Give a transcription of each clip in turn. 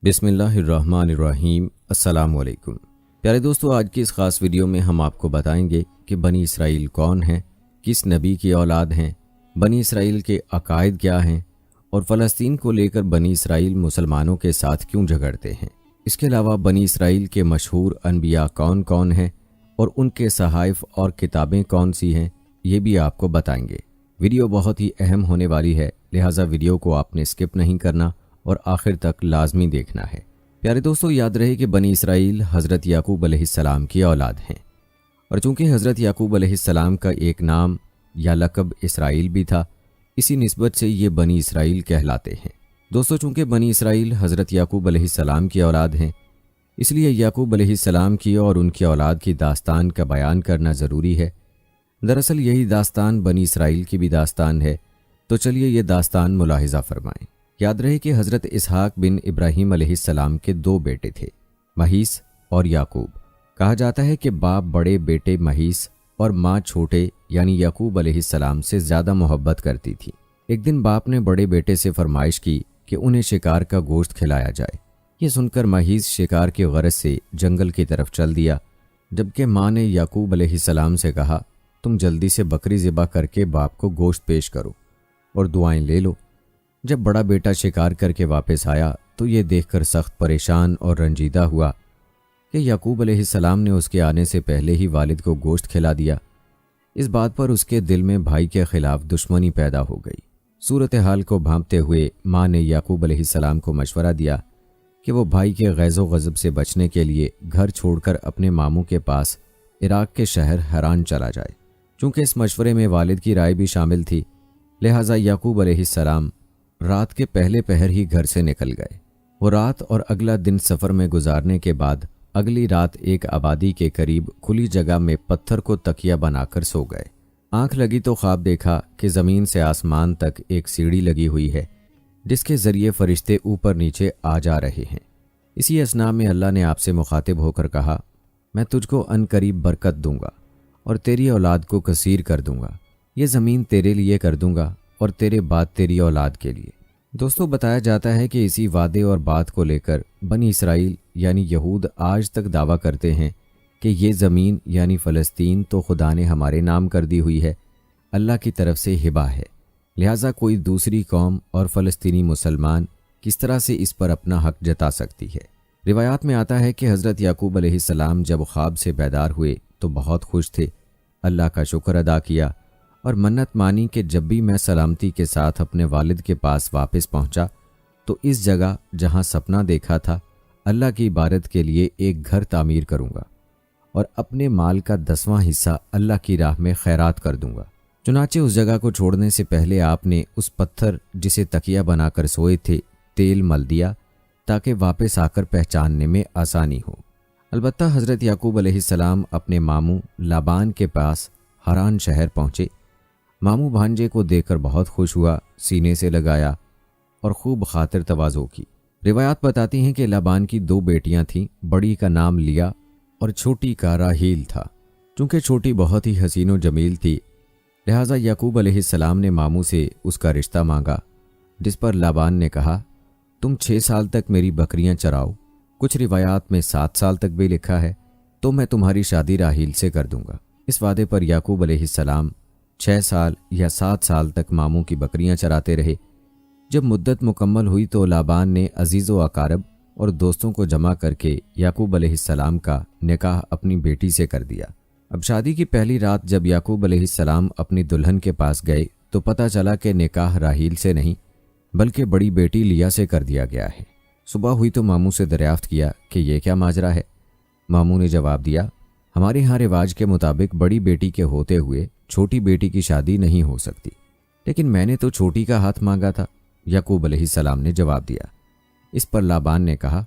बिस्मिल्लाहिर्रहमानिर्रहीम। अस्सलामुअलैकुम। प्यारे दोस्तों, आज की इस ख़ास वीडियो में हम आपको बताएंगे कि बनी इसराइल कौन है, किस नबी की औलाद हैं, बनी इसराइल के अकायद क्या हैं और फ़लस्तीन को लेकर बनी इसराइल मुसलमानों के साथ क्यों झगड़ते हैं। इसके अलावा बनी इसराइल के मशहूर अनबिया कौन कौन हैं और उनके सहाइफ और किताबें कौन सी हैं, ये भी आपको बताएंगे। वीडियो बहुत ही अहम होने वाली है, लिहाजा वीडियो को आपने स्किप नहीं करना और आखिर तक लाजमी देखना है। प्यारे दोस्तों, याद रहे कि बनी इसराइल हज़रत याकूब अलैहिस्सलाम की औलाद हैं और चूँकि हज़रत याकूब अलैहिस्सलाम का एक नाम या लक़ब इसराइल भी था, इसी निस्बत से ये बनी इसराइल कहलाते हैं। दोस्तों, चूँकि बनी इसराइल हज़रत याकूब अलैहिस्सलाम की औलाद हैं, इसलिए याकूब अलैहिस्सलाम की और उनकी औलाद की दास्तान का बयान करना ज़रूरी है। दरअसल यही दास्तान बनी इसराइल की भी दास्तान है, तो चलिए ये दास्तान मुलाहिज़ा फरमाएं। याद रहे कि हज़रत इसहाक बिन इब्राहीम अलैहिस्सलाम के दो बेटे थे, महीस और याकूब। कहा जाता है कि बाप बड़े बेटे महीस और माँ छोटे यानी याकूब अलैहिस्सलाम से ज़्यादा मोहब्बत करती थी। एक दिन बाप ने बड़े बेटे से फरमाइश की कि उन्हें शिकार का गोश्त खिलाया जाए। ये सुनकर महीस शिकार की गरज से जंगल की तरफ चल दिया, जबकि माँ ने याकूब अलैहिस्सलाम से कहा, तुम जल्दी से बकरी ज़िबा करके बाप को गोश्त पेश करो और दुआएं ले लो। जब बड़ा बेटा शिकार करके वापस आया तो ये देखकर सख्त परेशान और रंजीदा हुआ कि याकूब अलैहिस्सलाम ने उसके आने से पहले ही वालिद को गोश्त खिला दिया। इस बात पर उसके दिल में भाई के खिलाफ दुश्मनी पैदा हो गई। सूरत हाल को भांपते हुए माँ ने याकूब अलैहिस्सलाम को मशवरा दिया कि वो भाई के गैज़ो गज़ब से बचने के लिए घर छोड़कर अपने मामू के पास इराक के शहर हरान चला जाए। चूँकि इस मशवरे में वालिद की राय भी शामिल थी, लिहाजा याकूब अलैहिस्सलाम रात के पहले पहर ही घर से निकल गए। वो रात और अगला दिन सफ़र में गुजारने के बाद अगली रात एक आबादी के करीब खुली जगह में पत्थर को तकिया बनाकर सो गए। आंख लगी तो ख्वाब देखा कि ज़मीन से आसमान तक एक सीढ़ी लगी हुई है, जिसके ज़रिए फ़रिश्ते ऊपर नीचे आ जा रहे हैं। इसी असना में अल्लाह ने आपसे मुखातिब होकर कहा, मैं तुझको अनकरीब बरकत दूंगा और तेरी औलाद को कसीर कर दूंगा। ये ज़मीन तेरे लिए कर दूंगा और तेरे बाद तेरी औलाद के लिए। दोस्तों, बताया जाता है कि इसी वादे और बात को लेकर बनी इसराइल यानी यहूद आज तक दावा करते हैं कि ये ज़मीन यानी फ़लस्तीन तो खुदा ने हमारे नाम कर दी हुई है, अल्लाह की तरफ से हिबा है। लिहाजा कोई दूसरी कौम और फ़लस्तीनी मुसलमान किस तरह से इस पर अपना हक जता सकती है। रिवायात में आता है कि हज़रत याकूब अलैहिस्सलाम जब ख्वाब से बेदार हुए तो बहुत खुश थे, अल्लाह का शुक्र अदा किया और मन्नत मानी कि जब भी मैं सलामती के साथ अपने वालिद के पास वापस पहुंचा तो इस जगह जहां सपना देखा था अल्लाह की इबादत के लिए एक घर तामीर करूंगा और अपने माल का 10वां हिस्सा अल्लाह की राह में खैरात कर दूंगा। चुनाचे उस जगह को छोड़ने से पहले आपने उस पत्थर जिसे तकिया बनाकर सोए थे तेल मल दिया ताकि वापस आकर पहचानने में आसानी हो। अलबत्ता हज़रत याकूब अलैहिस्सलाम अपने मामू लाबान के पास हरान शहर पहुँचे। मामू भांजे को देखकर बहुत खुश हुआ, सीने से लगाया और खूब खातिर तवाज़ो की। रिवायात बताती हैं कि लाबान की 2 बेटियां थीं, बड़ी का नाम लिया और छोटी का राहील था। चूँकि छोटी बहुत ही हसीनो जमील थी, लिहाजा याकूब अलैहिस्सलाम ने मामू से उसका रिश्ता मांगा, जिस पर लाबान ने कहा, तुम 6 साल तक मेरी बकरियां चराओ। कुछ रिवायात में 7 साल तक भी लिखा है, तो मैं तुम्हारी शादी राहील से कर दूंगा। इस वादे पर याकूब अलैहिस्सलाम 6 साल या 7 साल तक मामू की बकरियां चराते रहे। जब मुद्दत मुकम्मल हुई तो लाबान ने अजीज़ व अकारब और दोस्तों को जमा करके याकूब अलैहिस्सलाम का निकाह अपनी बेटी से कर दिया। अब शादी की पहली रात जब याकूब अलैहिस्सलाम अपनी दुल्हन के पास गए तो पता चला कि निकाह राहील से नहीं बल्कि बड़ी बेटी लिया से कर दिया गया है। सुबह हुई तो मामू से दरियाफ्त किया कि ये क्या माजरा है। मामू ने जवाब दिया, हमारे यहाँ रिवाज के मुताबिक बड़ी बेटी के होते हुए छोटी बेटी की शादी नहीं हो सकती, लेकिन मैंने तो छोटी का हाथ मांगा था, याकूब अलैहिस्सलाम ने जवाब दिया। इस पर लाबान ने कहा,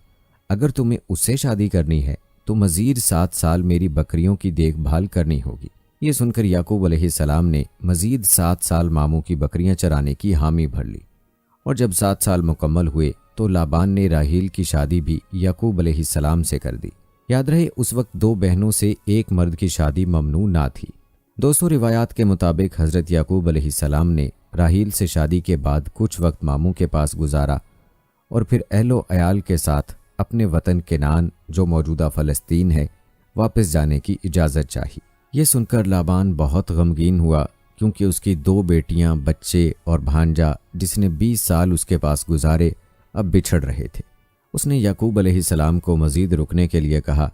अगर तुम्हें उससे शादी करनी है तो मज़ीद 7 साल मेरी बकरियों की देखभाल करनी होगी। ये सुनकर याकूब अलैहिस्सलाम ने मज़ीद 7 साल मामू की बकरियां चराने की हामी भर ली और जब 7 साल मुकम्मल हुए तो लाबान ने राहील की शादी भी याकूब अलैहिस्सलाम से कर दी। याद रहे उस वक्त 2 बहनों से एक मर्द की शादी ममनू ना थी। दोस्तों, रिवायात के मुताबिक हज़रत याकूब अलैहिस्सलाम ने राहील से शादी के बाद कुछ वक्त मामू के पास गुजारा اور پھر اہل و عیال کے ساتھ اپنے وطن کنعان جو موجودہ فلسطین ہے واپس جانے کی اجازت چاہی۔ یہ سن کر لابان بہت غمگین ہوا، کیونکہ اس کی 2 بیٹیاں، بچے اور بھانجا جس نے 20 سال اس کے پاس گزارے اب بچھڑ رہے تھے۔ اس نے یعقوب علیہ السلام کو مزید رکنے کے لیے کہا،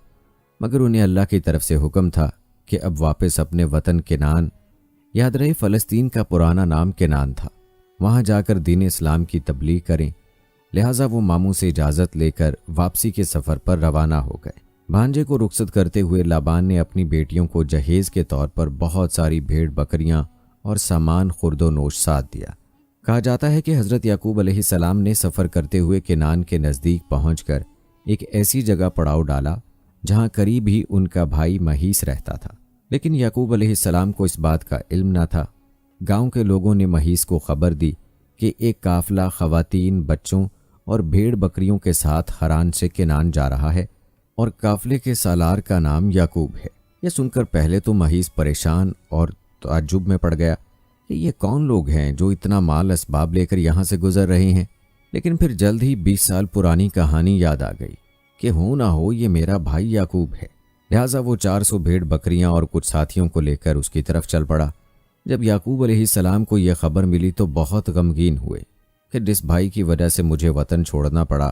مگر انہیں اللہ کی طرف سے حکم تھا کہ اب واپس اپنے وطن کنعان، یاد رہے فلسطین کا پرانا نام کنعان تھا، وہاں جا کر دین اسلام کی تبلیغ کریں۔ لہٰذا وہ ماموں سے اجازت لے کر واپسی کے سفر پر روانہ ہو گئے۔ بھانجے کو رخصت کرتے ہوئے لابان نے اپنی بیٹیوں کو جہیز کے طور پر بہت ساری بھیڑ بکریاں اور سامان خرد و نوش ساتھ دیا۔ کہا جاتا ہے کہ حضرت یعقوب علیہ السلام نے سفر کرتے ہوئے کنعان کے نزدیک پہنچ کر ایک ایسی جگہ پڑاؤ ڈالا جہاں قریب ہی ان کا بھائی مہیس رہتا تھا، لیکن یعقوب علیہ السلام کو اس بات کا علم نہ تھا۔ گاؤں کے لوگوں نے مہیس کو خبر دی کہ ایک قافلہ خواتین، بچوں اور بھیڑ بکریوں کے ساتھ حران سے کنعان جا رہا ہے اور قافلے کے سالار کا نام یعقوب ہے۔ یہ سن کر پہلے تو مہیس پریشان اور تعجب میں پڑ گیا کہ یہ کون لوگ ہیں جو اتنا مال اسباب لے کر یہاں سے گزر رہے ہیں، لیکن پھر جلد ہی 20 سال پرانی کہانی یاد آ گئی کہ ہو نہ ہو یہ میرا بھائی یعقوب ہے۔ لہٰذا وہ 400 بھیڑ بکریاں اور کچھ ساتھیوں کو لے کر اس کی طرف چل پڑا۔ جب یعقوب علیہ السلام کو یہ خبر ملی تو بہت غمگین ہوئے کہ جس بھائی کی وجہ سے مجھے وطن چھوڑنا پڑا،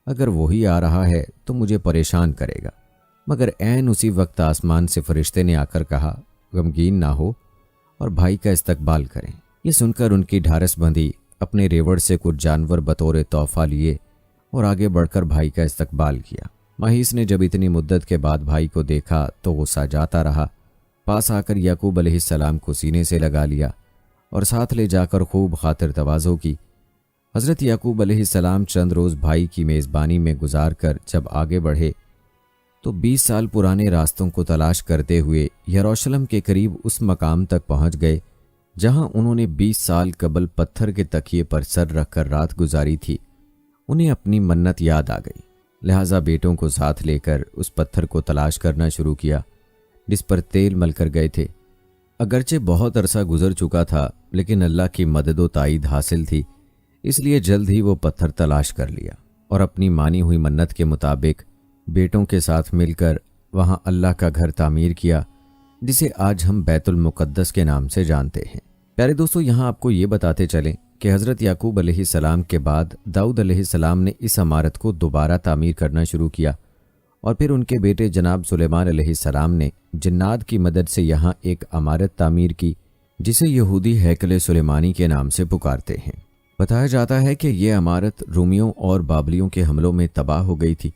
اگر وہی آ رہا ہے تو مجھے پریشان کرے گا۔ مگر عین اسی وقت آسمان سے فرشتے نے آ کر کہا، غمگین نہ ہو اور بھائی کا استقبال کریں۔ یہ سن کر ان کی ڈھارس بندھی، اپنے ریوڑ سے کچھ جانور بطور تحفہ لیے اور آگے بڑھ کر بھائی کا استقبال کیا۔ مہیس نے جب اتنی مدت کے بعد بھائی کو دیکھا تو غصہ جاتا رہا۔ پاس آ کر یعقوب علیہ السلام کو سینے سے لگا لیا اور ساتھ لے جا کر خوب خاطر تواضع کی۔ حضرت یعقوب علیہ السلام چند روز بھائی کی میزبانی میں گزار کر جب آگے بڑھے تو 20 سال پرانے راستوں کو تلاش کرتے ہوئے یروشلم کے قریب اس مقام تک پہنچ گئے جہاں انہوں نے 20 سال قبل پتھر کے تکیے پر سر رکھ کر رات گزاری تھی۔ انہیں اپنی منت یاد آ گئی، لہٰذا بیٹوں کو ساتھ لے کر اس پتھر کو تلاش کرنا شروع کیا جس پر تیل مل کر گئے تھے۔ اگرچہ بہت عرصہ گزر چکا تھا لیکن اللہ کی مدد و تائید حاصل تھی، اس لیے جلد ہی وہ پتھر تلاش کر لیا اور اپنی مانی ہوئی منت کے مطابق بیٹوں کے ساتھ مل کر وہاں اللہ کا گھر تعمیر کیا جسے آج ہم بیت المقدس کے نام سے جانتے ہیں۔ پیارے دوستو، یہاں آپ کو یہ بتاتے چلیں کہ حضرت یعقوب علیہ السلام کے بعد داؤد علیہ السلام نے اس عمارت کو دوبارہ تعمیر کرنا شروع کیا اور پھر ان کے بیٹے جناب سلیمان علیہ السلام نے جنات کی مدد سے یہاں ایک عمارت تعمیر کی جسے یہودی ہیکل سلیمانی کے نام سے پکارتے ہیں۔ بتایا جاتا ہے کہ یہ عمارت رومیوں اور بابلیوں کے حملوں میں تباہ ہو گئی تھی،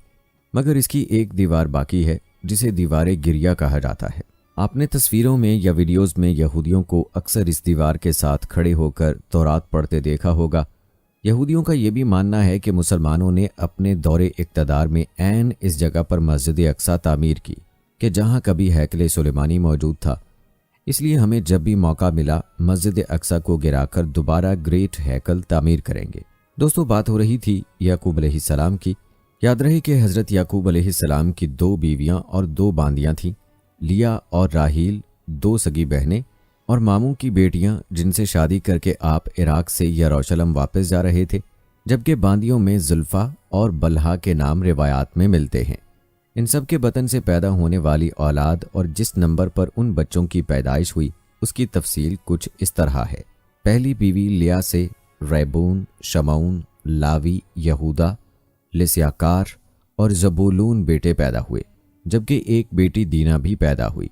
مگر اس کی ایک دیوار باقی ہے جسے دیوار گریہ کہا جاتا ہے۔ آپ نے تصویروں میں یا ویڈیوز میں یہودیوں کو اکثر اس دیوار کے ساتھ کھڑے ہو کر تورات پڑھتے دیکھا ہوگا۔ یہودیوں کا یہ بھی ماننا ہے کہ مسلمانوں نے اپنے دور اقتدار میں عین اس جگہ پر مسجد اقصی تعمیر کی کہ جہاں کبھی ہیکل سلیمانی موجود تھا، اس لیے ہمیں جب بھی موقع ملا مسجد اقصی کو گرا کر دوبارہ گریٹ ہیکل تعمیر کریں گے۔ دوستو، بات ہو رہی تھی یعقوب علیہ السلام کی۔ یاد رہے کہ حضرت یعقوب علیہ السلام کی 2 بیویاں اور 2 باندیاں تھیں، لیا اور راحیل، 2 سگی بہنیں اور ماموں کی بیٹیاں جن سے شادی کر کے آپ عراق سے یروشلم واپس جا رہے تھے، جبکہ باندیوں میں زلفا اور بلہا کے نام روایات میں ملتے ہیں۔ ان سب کے بطن سے پیدا ہونے والی اولاد اور جس نمبر پر ان بچوں کی پیدائش ہوئی اس کی تفصیل کچھ اس طرح ہے۔ پہلی بیوی لیا سے ریبون، شمعون، لاوی، یہودا، لسیاکار اور زبولون بیٹے پیدا ہوئے، جبکہ ایک بیٹی دینا بھی پیدا ہوئی۔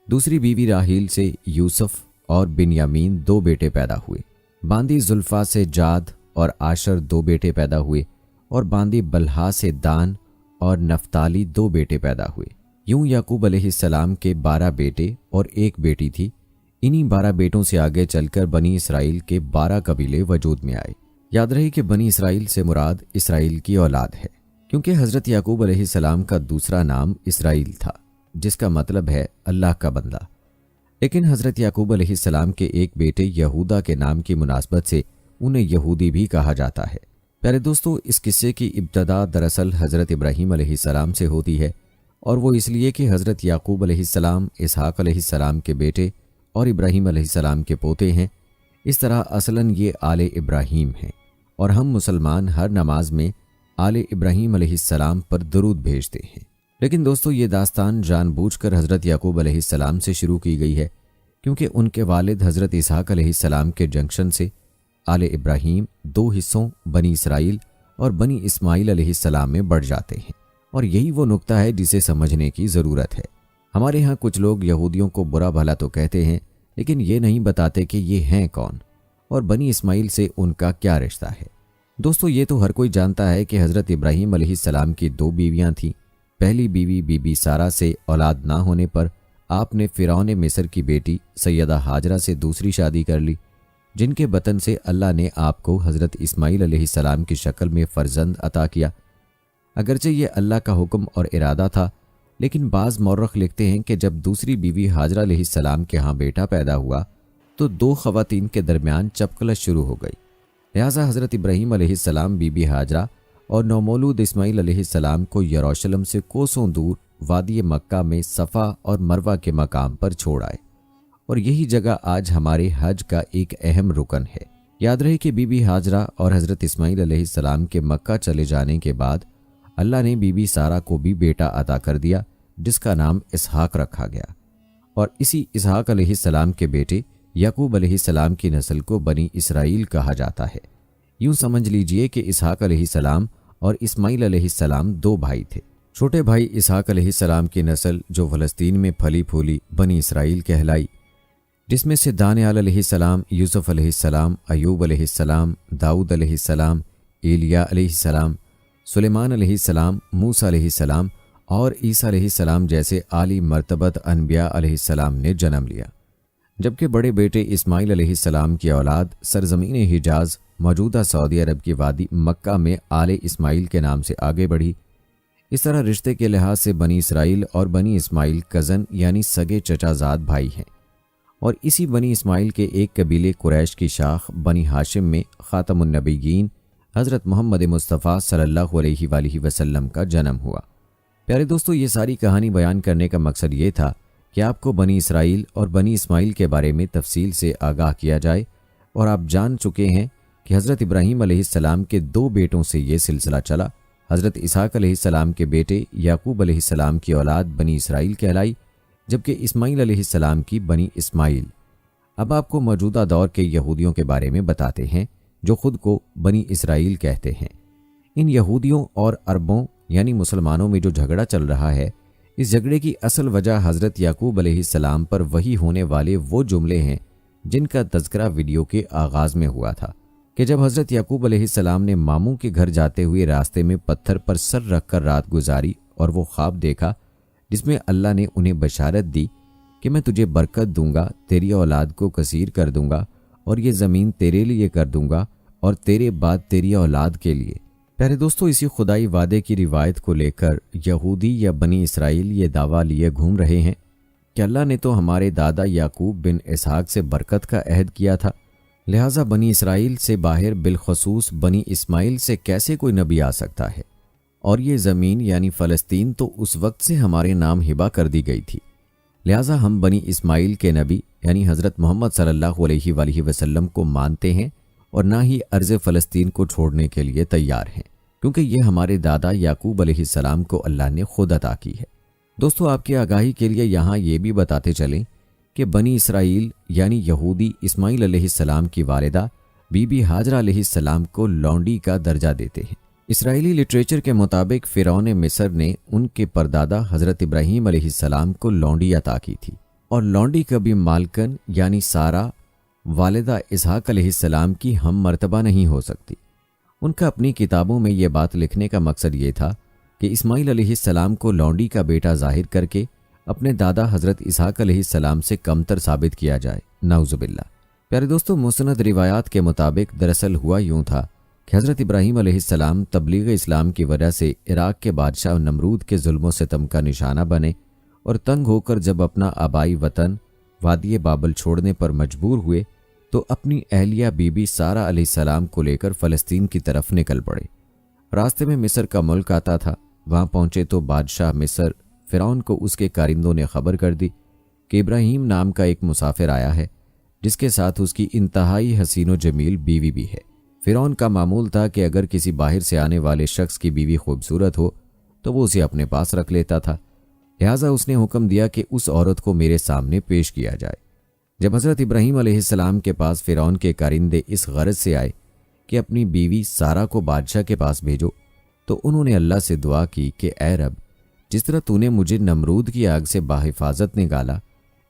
دوسری بیوی راحیل سے یوسف اور بنیامین 2 بیٹے پیدا ہوئے۔ باندی زلفا سے جاد اور آشر 2 بیٹے پیدا ہوئے اور باندی بلہا سے دان اور نفتالی 2 بیٹے پیدا ہوئے۔ یوں یعقوب علیہ السلام کے 12 بیٹے اور 1 بیٹی تھی۔ انہی 12 بیٹوں سے آگے چل کر بنی اسرائیل کے 12 قبیلے وجود میں آئے۔ یاد رہے کہ بنی اسرائیل سے مراد اسرائیل کی اولاد ہے، کیونکہ حضرت یعقوب علیہ السلام کا دوسرا نام اسرائیل تھا جس کا مطلب ہے اللہ کا بندہ، لیکن حضرت یعقوب علیہ السلام کے ایک بیٹے یہودا کے نام کی مناسبت سے انہیں یہودی بھی کہا جاتا ہے۔ پیارے دوستو، اس قصے کی ابتدا دراصل حضرت ابراہیم علیہ السلام سے ہوتی ہے، اور وہ اس لیے کہ حضرت یعقوب علیہ السلام اسحاق علیہ السلام کے بیٹے اور ابراہیم علیہ السلام کے پوتے ہیں۔ اس طرح اصلاً یہ آل ابراہیم ہیں اور ہم مسلمان ہر نماز میں آل ابراہیم علیہ السلام پر درود بھیجتے ہیں۔ لیکن دوستو یہ داستان جان بوجھ کر حضرت یعقوب علیہ السلام سے شروع کی گئی ہے، کیونکہ ان کے والد حضرت اسحاق علیہ السلام کے جنکشن سے آل ابراہیم 2 حصوں بنی اسرائیل اور بنی اسماعیل علیہ السلام میں بڑھ جاتے ہیں، اور یہی وہ نقطہ ہے جسے سمجھنے کی ضرورت ہے۔ ہمارے ہاں کچھ لوگ یہودیوں کو برا بھلا تو کہتے ہیں، لیکن یہ نہیں بتاتے کہ یہ ہیں کون اور بنی اسماعیل سے ان کا کیا رشتہ ہے۔ دوستو یہ تو ہر کوئی جانتا ہے کہ حضرت ابراہیم علیہ السلام کی 2 بیویاں تھیں۔ پہلی بیوی بی بی سارہ سے اولاد نہ ہونے پر آپ نے فرعون مصر کی بیٹی سیدہ ہاجرہ سے دوسری شادی کر لی، جن کے بطن سے اللہ نے آپ کو حضرت اسماعیل علیہ السلام کی شکل میں فرزند عطا کیا۔ اگرچہ یہ اللہ کا حکم اور ارادہ تھا، لیکن بعض مورخ لکھتے ہیں کہ جب دوسری بیوی ہاجرہ علیہ السلام کے ہاں بیٹا پیدا ہوا تو 2 خواتین کے درمیان چپقلش شروع ہو گئی، لہٰذا حضرت ابراہیم علیہ السلام بی بی ہاجرہ اور نومولود اسماعیل علیہ السلام کو یروشلم سے کوسوں دور وادی مکہ میں صفا اور مروہ کے مقام پر چھوڑ آئے، اور یہی جگہ آج ہمارے حج کا ایک اہم رکن ہے۔ یاد رہے کہ بی بی ہاجرہ اور حضرت اسماعیل علیہ السلام کے مکہ چلے جانے کے بعد اللہ نے بی بی سارہ کو بھی بیٹا عطا کر دیا، جس کا نام اسحاق رکھا گیا، اور اسی اسحاق علیہ السلام کے بیٹے یعقوب علیہ السلام کی نسل کو بنی اسرائیل کہا جاتا ہے۔ یوں سمجھ لیجئے کہ اسحاق علیہ السلام اور اسماعیل علیہ السلام 2 بھائی تھے۔ چھوٹے بھائی اسحاق علیہ السلام کی نسل جو فلسطین میں پھلی پھولی بنی اسرائیل کہلائی، جس میں سے دانیال علیہ السلام، یوسف علیہ السلام، ایوب علیہ السلام، داؤد علیہ السلام، ایلیا علیہ السلام، سلیمان علیہ السلام، موسیٰ علیہ السلام اور عیسیٰ علیہ السلام جیسے عالی مرتبت انبیاء علیہ السلام نے جنم لیا، جبکہ بڑے بیٹے اسماعیل علیہ السلام کی اولاد سرزمین حجاز موجودہ سعودی عرب کی وادی مکہ میں آل اسماعیل کے نام سے آگے بڑھی۔ اس طرح رشتے کے لحاظ سے بنی اسرائیل اور بنی اسماعیل کزن یعنی سگے چچا زاد بھائی ہیں، اور اسی بنی اسماعیل کے ایک قبیلے قریش کی شاخ بنی ہاشم میں خاتم النبیین حضرت محمد مصطفیٰ صلی اللہ علیہ وآلہ وسلم کا جنم ہوا۔ پیارے دوستو، یہ ساری کہانی بیان کرنے کا مقصد یہ تھا کہ آپ کو بنی اسرائیل اور بنی اسماعیل کے بارے میں تفصیل سے آگاہ کیا جائے، اور آپ جان چکے ہیں کہ حضرت ابراہیم علیہ السلام کے 2 بیٹوں سے یہ سلسلہ چلا۔ حضرت اسحاق علیہ السلام کے بیٹے یعقوب علیہ السلام کی اولاد بنی اسرائیل کہلائی، جبکہ اسماعیل علیہ السلام کی بنی اسماعیل۔ اب آپ کو موجودہ دور کے یہودیوں کے بارے میں بتاتے ہیں جو خود کو بنی اسرائیل کہتے ہیں۔ ان یہودیوں اور عربوں یعنی مسلمانوں میں جو جھگڑا چل رہا ہے، اس جھگڑے کی اصل وجہ حضرت یعقوب علیہ السلام پر وحی ہونے والے وہ جملے ہیں جن کا تذکرہ ویڈیو کے آغاز میں ہوا تھا، کہ جب حضرت یعقوب علیہ السلام نے ماموں کے گھر جاتے ہوئے راستے میں پتھر پر سر رکھ کر رات گزاری اور وہ خواب دیکھا جس میں اللہ نے انہیں بشارت دی کہ میں تجھے برکت دوں گا، تیری اولاد کو کثیر کر دوں گا، اور یہ زمین تیرے لیے کر دوں گا اور تیرے بعد تیری اولاد کے لیے۔ پیارے دوستو، اسی خدائی وعدے کی روایت کو لے کر یہودی یا بنی اسرائیل یہ دعویٰ لیے گھوم رہے ہیں کہ اللہ نے تو ہمارے دادا یعقوب بن اسحاق سے برکت کا عہد کیا تھا، لہٰذا بنی اسرائیل سے باہر بالخصوص بنی اسماعیل سے کیسے کوئی نبی آ سکتا ہے، اور یہ زمین یعنی فلسطین تو اس وقت سے ہمارے نام ہبہ کر دی گئی تھی، لہٰذا ہم بنی اسماعیل کے نبی یعنی حضرت محمد صلی اللہ علیہ وآلہ وسلم کو مانتے ہیں، اور نہ ہی ارض فلسطین کو چھوڑنے کے لیے تیار ہیں، کیونکہ یہ ہمارے دادا یعقوب علیہ السلام کو اللہ نے خود عطا کی ہے۔ دوستو، آپ کی آگاہی کے لیے یہاں یہ بھی بتاتے چلیں کہ بنی اسرائیل یعنی یہودی اسماعیل علیہ السلام کی والدہ بی بی ہاجرہ علیہ السلام کو لونڈی کا درجہ دیتے ہیں۔ اسرائیلی لٹریچر کے مطابق فرعون مصر نے ان کے پردادا حضرت ابراہیم علیہ السلام کو لونڈی عطا کی تھی، اور لونڈی کبھی مالکن یعنی سارہ والدہ اسحاق علیہ السلام کی ہم مرتبہ نہیں ہو سکتی۔ ان کا اپنی کتابوں میں یہ بات لکھنے کا مقصد یہ تھا کہ اسماعیل علیہ السلام کو لونڈی کا بیٹا ظاہر کر کے اپنے دادا حضرت اسحاق علیہ السلام سے کمتر ثابت کیا جائے، نعوذ باللہ۔ پیارے دوستو، مسند روایات کے مطابق دراصل ہوا یوں تھا کہ حضرت ابراہیم علیہ السلام تبلیغ اسلام کی وجہ سے عراق کے بادشاہ نمرود کے ظلم و ستم کا نشانہ بنے، اور تنگ ہو کر جب اپنا آبائی وطن وادی بابل چھوڑنے پر مجبور ہوئے تو اپنی اہلیہ بی بی سارہ علیہ السلام کو لے کر فلسطین کی طرف نکل پڑے۔ راستے میں مصر کا ملک آتا تھا، وہاں پہنچے تو بادشاہ مصر فرعون کو اس کے کارندوں نے خبر کر دی کہ ابراہیم نام کا ایک مسافر آیا ہے جس کے ساتھ اس کی انتہائی حسین و جمیل بیوی بھی ہے۔ फ़िरौन का मामूल था कि अगर किसी बाहर से आने वाले शख्स की बीवी खूबसूरत हो तो वो उसे अपने पास रख लेता था। लिहाजा उसने हुक्म दिया कि उस औरत को मेरे सामने पेश किया जाए। जब हज़रत इब्राहीम अलैहिस्सलाम के पास फ़िरौन के कारिंदे इस गरज से आए कि अपनी बीवी सारा को बादशाह के पास भेजो, तो उन्होंने अल्लाह से दुआ की कि ए रब, जिस तरह तूने मुझे नमरूद की आग से बाहिफाजत निकाला,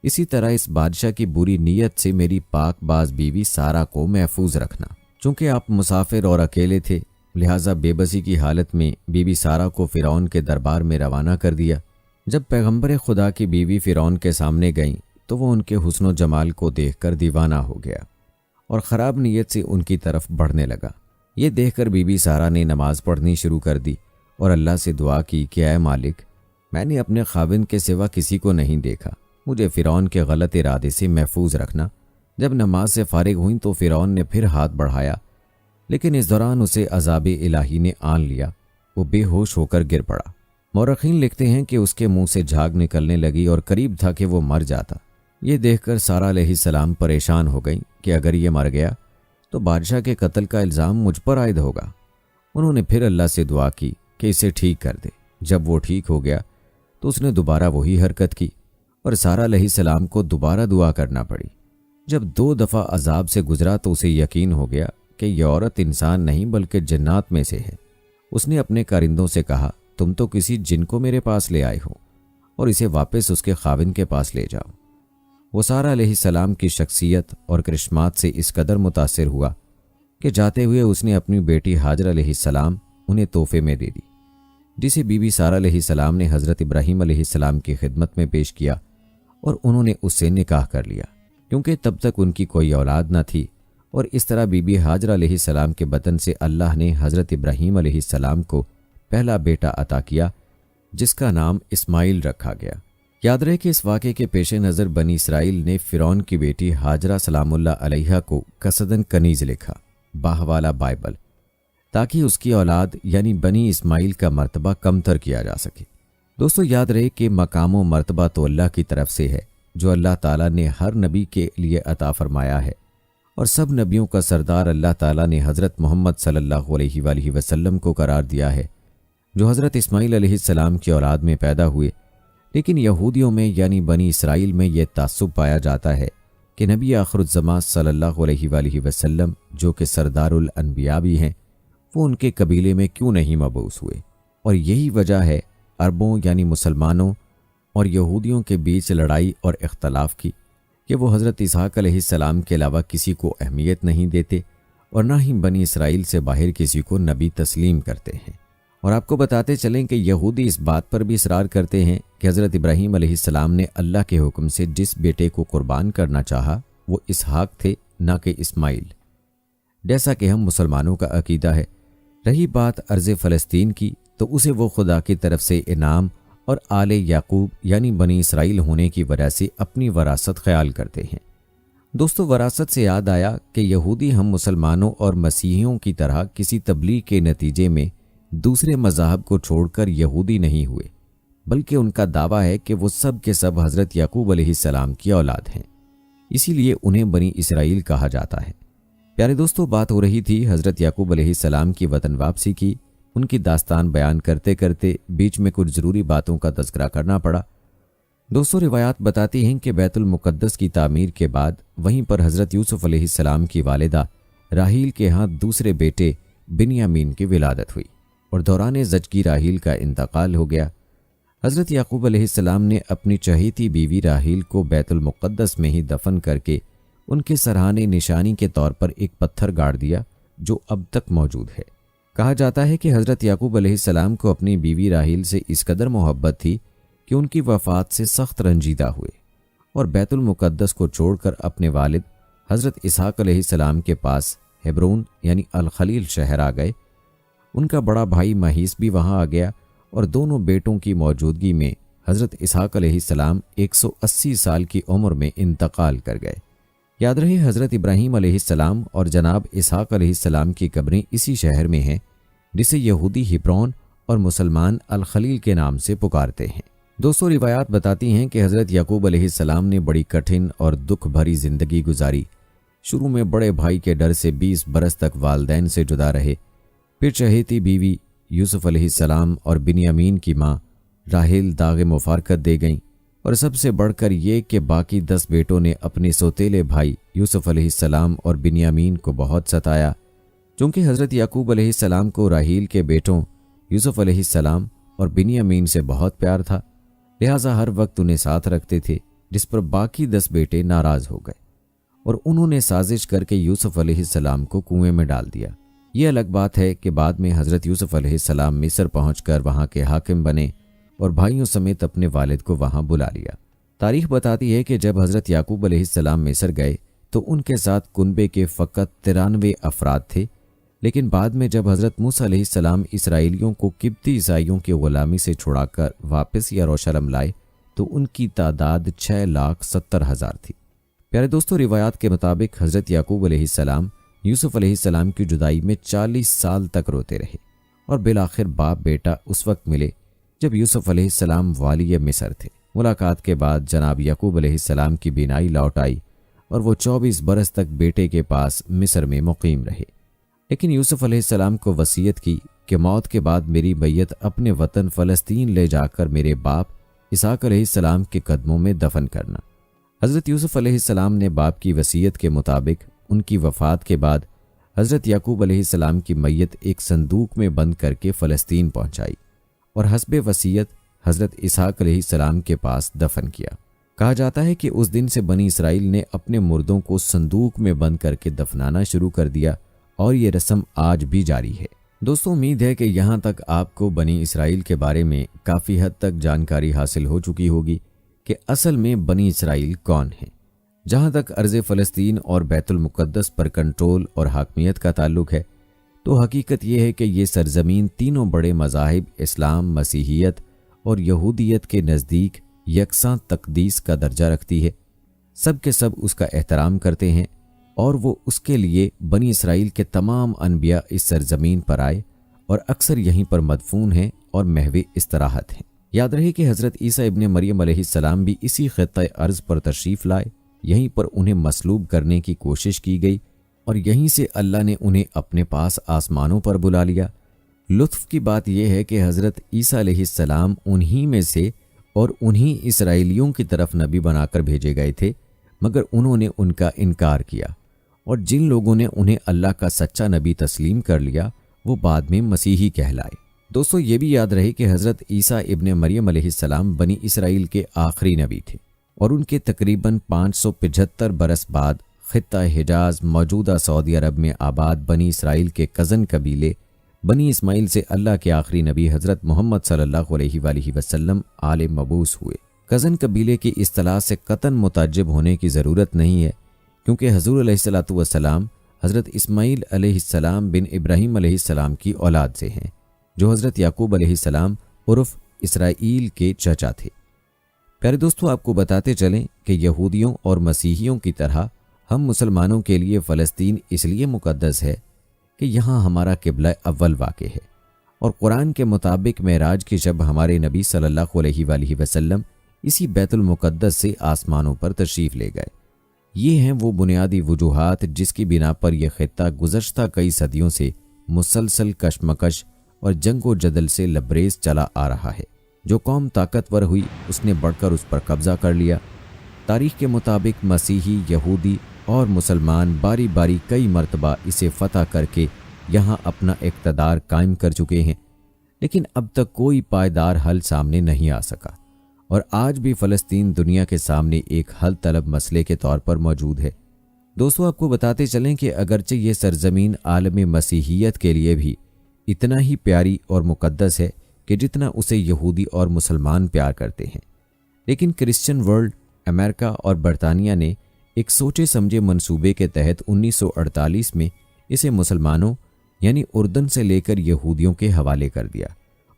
इसी तरह इस बादशाह की बुरी नीयत से मेरी पाकबाज बीवी सारा को महफूज रखना। चूँकि आप मुसाफिर और अकेले थे, लिहाजा बेबसी की हालत में बीवी सारा को फ़िरौन के दरबार में रवाना कर दिया। जब पैगंबर खुदा की बीवी फ़िरौन के सामने गईं तो वो उनके हुस्न जमाल को देखकर दीवाना हो गया और ख़राब नीयत से उनकी तरफ बढ़ने लगा। ये देखकर बीबी सारा ने नमाज पढ़नी शुरू कर दी और अल्लाह से दुआ की कि ऐ मालिक, मैंने अपने खाविंद के सिवा किसी को नहीं देखा, मुझे फ़िरौन के गलत इरादे से महफूज रखना। जब नमाज से फारिग हुई तो फ़िरौन ने फिर हाथ बढ़ाया, लेकिन इस दौरान उसे अज़ाब इलाही ने आन लिया। वो बेहोश होकर गिर पड़ा। मौरखीन लिखते हैं कि उसके मुंह से झाग निकलने लगी और करीब था कि वो मर जाता। ये देखकर सारा अलैहिस्सलाम परेशान हो गई कि अगर ये मर गया तो बादशाह के कत्ल का इल्ज़ाम मुझ पर आयद होगा। उन्होंने फिर अल्लाह से दुआ की कि इसे ठीक कर दे। जब वो ठीक हो गया तो उसने दोबारा वही हरकत की और सारा अलैहिस्सलाम को दोबारा दुआ करना पड़ी। जब 2 दफ़ा अजाब से गुजरा तो उसे यकीन हो गया कि यह औरत इंसान नहीं बल्कि जन्नात में से है। उसने अपने कारिंदों से कहा, तुम तो किसी जिन को मेरे पास ले आए हो और इसे वापस उसके खाविन के पास ले जाओ। वो सारा अलैहिस्सलाम की शख्सियत और करिश्मात से इस कदर मुतासिर हुआ कि जाते हुए उसने अपनी बेटी हाजरा अलैहिस्सलाम उन्हें तोहफे में दे दी, जिसे बीबी सारा अलैहिस्सलाम ने हज़रत इब्राहीम अलैहिस्सलाम की खिदमत में पेश किया और उन्होंने उससे निकाह कर लिया, क्योंकि तब तक उनकी कोई औलाद न थी। और इस तरह बीबी हाजरा अलैहिस्सलाम के बतन से अल्लाह ने हज़रत इब्राहीम अलैहिस्सलाम को पहला बेटा अता किया, जिसका नाम इस्माइल रखा गया। याद रहे कि इस वाक़े के पेश नज़र बनी इसराइल ने फ़िरौन की बेटी हाजरा सलामुल्लाह अलैहा को कसदन कनीज़ लिखा, बाहवाला बाइबल, ताकि उसकी औलाद यानी बनी इस्माइल का मर्तबा कमतर किया जा सके। दोस्तों, याद रहे कि मकाम व मर्तबा तो अल्लाह की तरफ से है, जो अल्लाह ताला ने हर नबी के लिए अता फरमाया है, और सब नबियों का सरदार अल्लाह ताला ने हज़रत मोहम्मद सल्लल्लाहु अलैहि वसल्लम को करार दिया है, जो हज़रत इस्माइल अलैहिस्सलाम की औलाद में पैदा हुए। लेकिन यहूदियों में यानी बनी इसराइल में यह तासुब पाया जाता है कि नबी आखिरुज़्ज़मां सल्लल्लाहु अलैहि वसल्लम, जो कि सरदारुल अनबिया भी हैं, वो उनके कबीले में क्यों नहीं मबऊस हुए। और यही वजह है अरबों यानी मुसलमानों और यहूदियों के बीच लड़ाई और इख्तलाफ की कि वो हज़रत इसहाक़ अलैहिस्सलाम के अलावा किसी को अहमियत नहीं देते और ना ही बनी इसराइल से बाहर किसी को नबी तस्लीम करते हैं। और आपको बताते चलें कि यहूदी इस बात पर भी इसरार करते हैं कि हज़रत इब्राहीम अलैहिस्सलाम ने अल्लाह के हुक्म से जिस बेटे को कुर्बान करना चाहा वो इसहाक़ थे, ना कि इस्माइल, जैसा कि हम मुसलमानों का अकीदा है। रही बात अर्ज़ फ़लस्तीन की, तो उसे वो खुदा की तरफ से इनाम और आले याकूब यानी बनी इसराइल होने की वजह से अपनी वरासत ख्याल करते हैं। दोस्तों, वरासत से याद आया कि यहूदी हम मुसलमानों और मसीहियों की तरह किसी तबलीग के नतीजे में दूसरे मज़ाहब को छोड़कर यहूदी नहीं हुए, बल्कि उनका दावा है कि वो सब के सब हज़रत याकूब अलैहिस्सलाम की औलाद हैं, इसीलिए उन्हें बनी इसराइल कहा जाता है। प्यारे दोस्तों, बात हो रही थी हज़रत याकूब अलैहिस्सलाम की वतन वापसी की। उनकी दास्तान बयान करते करते बीच में कुछ ज़रूरी बातों का तज़किरा करना पड़ा। दोस्तों, रिवायात बताती हैं कि बैतुल मुक़द्दस की तामीर के बाद वहीं पर हज़रत यूसुफ़ अलैहिस्सलाम की वालिदा राहील के यहाँ दूसरे बेटे बिन्यामीन की विलादत हुई और दौरान ज़चगी राहील का इंतकाल हो गया। हज़रत याकूब अलैहिस्सलाम ने अपनी चहेती बीवी राहील को बैतुल मुक़द्दस में ही दफन करके उनके सराहने निशानी के तौर पर एक पत्थर गाड़ दिया, जो अब तक मौजूद है। कहा जाता है कि हज़रत याकूब अलैहिस्सलाम को अपनी बीवी राहील से इस कदर मोहब्बत थी कि उनकी वफ़ात से सख्त रंजीदा हुए और बैतुल मुक़द्दस को छोड़कर अपने वालिद हज़रत इसहाक़ अलैहिस्सलाम के पास हेब्रोन यानी अल खलील शहर आ गए। उनका बड़ा भाई महीस भी वहां आ गया और दोनों बेटों की मौजूदगी में हज़रत इसहाक़ अलैहिस्सलाम 180 साल की उम्र में इंतकाल कर गए। याद रहे, हज़रत इब्राहीम अलैहिस्सलाम और जनाब इसहाक़ अलैहिस्सलाम की कब्रें इसी शहर में हैं, जिसे यहूदी हिब्रोन और मुसलमान अल खलील के नाम से पुकारते हैं। दोस्तों, रिवायात बताती हैं कि हज़रत याकूब अलैहिस्सलाम ने बड़ी कठिन और दुख भरी ज़िंदगी गुजारी, शुरू में बड़े भाई के डर से 20 बरस तक वालदैन से जुदा रहे। फिर चहेती बीवी यूसुफ अलैहिस्सलाम और बिन्यामीन की माँ राहेल दागे मुफारकत दे गईं, और सबसे बढ़कर ये कि बाकी 10 बेटों ने अपने सौतेले भाई यूसुफ अलैहिस्सलाम और बिन्यामीन को बहुत सताया। चूँकि हज़रत याकूब अलैहिस्सलाम को राहील के बेटों यूसुफ अलैहिस्सलाम और बिन्यामीन से बहुत प्यार था, लिहाजा हर वक्त उन्हें साथ रखते थे, जिस पर बाकी 10 बेटे नाराज़ हो गए और उन्होंने साजिश करके यूसुफ अलैहिस्सलाम को कुएं में डाल दिया। ये अलग बात है कि बाद में हज़रत यूसुफ अलैहिस्सलाम मिस्र पहुंचकर वहां के हाकिम बने और भाइयों समेत अपने वालिद को वहां बुला लिया। तारीख बताती है कि जब हज़रत याकूब अलैहिस्सलाम मिस्र गए तो उनके साथ कुनबे के फ़कत 93 अफराद थे, लेकिन बाद में जब हज़रत मूसा अलैहिस्सलाम इसराइलियों को किब्ती ईसाइयों की ग़ुलामी से छुड़ाकर वापस यरूशलेम लाए तो उनकी तादाद 6,70,000 थी। प्यारे दोस्तों, रिवायात के मुताबिक हज़रत याकूब अलैहिस्सलाम यूसुफ अलैहिस्सलाम की जुदाई में 40 साल तक रोते रहे और बिलाखिर बाप बेटा उस वक्त मिले जब यूसुफ अलैहिस्सलाम वाली मिस्र थे। मुलाकात के बाद जनाब याकूब अलैहिस्सलाम की बीनाई लौट आई और वो 24 बरस तक बेटे के पास मिस्र में मुकीम रहे। लेकिन यूसुफ अलैहिस्सलाम को वसीयत की कि मौत के बाद मेरी मैयत अपने वतन फ़लस्तीन ले जाकर मेरे बाप इसहाक अलैहिस्सलाम के कदमों में दफन करना। हज़रत यूसुफ अलैहिस्सलाम ने बाप की वसीयत के मुताबिक उनकी वफ़ात के बाद हज़रत याकूब अलैहिस्सलाम की मैयत एक संदूक में बंद करके फ़लस्तीन पहुंचाई और हस्बे वसीयत हज़रत इसहाक अलैहिस्सलाम के पास दफन किया। कहा जाता है कि उस दिन से बनी इसराइल ने अपने मुर्दों को संदूक में बंद करके दफनाना शुरू कर दिया और ये रस्म आज भी जारी है। दोस्तों, उम्मीद है कि यहाँ तक आपको बनी इसराइल के बारे में काफ़ी हद तक जानकारी हासिल हो चुकी होगी कि असल में बनी इसराइल कौन है। जहाँ तक अर्ज़ फ़लस्तीन और बैतुल मुक़द्दस पर कंट्रोल और हाकमियत का ताल्लुक है तो हकीकत यह है कि ये सरजमीन तीनों बड़े मज़ाहिब इस्लाम, मसीहियत और यहूदियत के नज़दीक यकसां तक़दीस का दर्जा रखती है। सब के सब उसका एहतराम करते हैं और वो उसके लिए बनी इसराइल के तमाम अनबिया इस सरजमीन पर आए और अक्सर यहीं पर मदफून हैं और महवे इस्तराहत हैं। याद रहे कि हज़रत ईसा इब्ने मरियम अलैहिस्सलाम भी इसी ख़ित्ता अर्ज़ पर तशरीफ़ लाए, यहीं पर उन्हें मसलूब करने की कोशिश की गई और यहीं से अल्लाह ने उन्हें अपने पास आसमानों पर बुला लिया। लुत्फ़ की बात यह है कि हज़रत ईसा अलैहिस्सलाम उन्हीं में से और उन्हीं इसराइलियों की तरफ नबी बनाकर भेजे गए थे, मगर उन्होंने उनका इनकार किया और जिन लोगों ने उन्हें अल्लाह का सच्चा नबी तस्लीम कर लिया वो बाद में मसीही कहलाए। दोस्तों, ये भी याद रहे कि हज़रत ईसा इब्ने मरियम अलैहिस्सलाम बनी इसराइल के आखिरी नबी थे और उनके तकरीबन 575 बरस बाद ख़ित्ता हिजाज मौजूदा सऊदी अरब में आबाद बनी इसराइल के कज़न कबीले बनी इस्माइल से अल्लाह के आखिरी नबी हज़रत मोहम्मद सल्लल्लाहु अलैहि वसल्लम आले मबूस हुए। कज़न कबीले की इस्तिलाह से कतन मुताज्जिब होने की ज़रूरत नहीं है, क्योंकि हज़ूर अलैहिस्सलातु वस्सलाम हज़रत इस्माइल अलैहिस्सलाम बिन इब्राहीम अलैहिस्सलाम की औलाद से हैं, जो हज़रत याकूब अलैहिस्सलाम उर्फ़ इसराइल के चचा थे। प्यारे दोस्तों, आपको बताते चलें कि यहूदियों और मसीहियों की तरह हम मुसलमानों के लिए फ़लस्तीन इसलिए मुक़द्दस है कि यहाँ हमारा क़िबला अव्वल वाक़े है और कुरान के मुताबिक मेराज की शब हमारे नबी सल्लल्लाहु अलैहि वसल्लम इसी बैतुल मुक़द्दस से आसमानों पर तशरीफ़ ले गए। ये हैं वो बुनियादी वजूहात जिसकी बिना पर यह ख़ित्ता गुज़श्ता कई सदियों से मुसलसल कशमकश और जंग व जदल से लबरेज चला आ रहा है। जो कौम ताकतवर हुई उसने बढ़कर उस पर कब्ज़ा कर लिया। तारीख़ के मुताबिक मसीही, यहूदी और मुसलमान बारी बारी कई मरतबा इसे फ़तह करके यहाँ अपना इक़्तिदार कायम कर चुके हैं, लेकिन अब तक कोई पायदार हल सामने नहीं आ सका और आज भी फ़लस्तीन दुनिया के सामने एक हल तलब मसले के तौर पर मौजूद है। दोस्तों, आपको बताते चलें कि अगरचे ये सरजमीन आलम मसीहियत के लिए भी इतना ही प्यारी और मुक़द्दस है कि जितना उसे यहूदी और मुसलमान प्यार करते हैं, लेकिन क्रिश्चियन वर्ल्ड, अमेरिका और बरतानिया ने एक सोचे समझे मंसूबे के तहत 1948 में इसे मुसलमानों यानी उर्दन से लेकर यहूदियों के हवाले कर दिया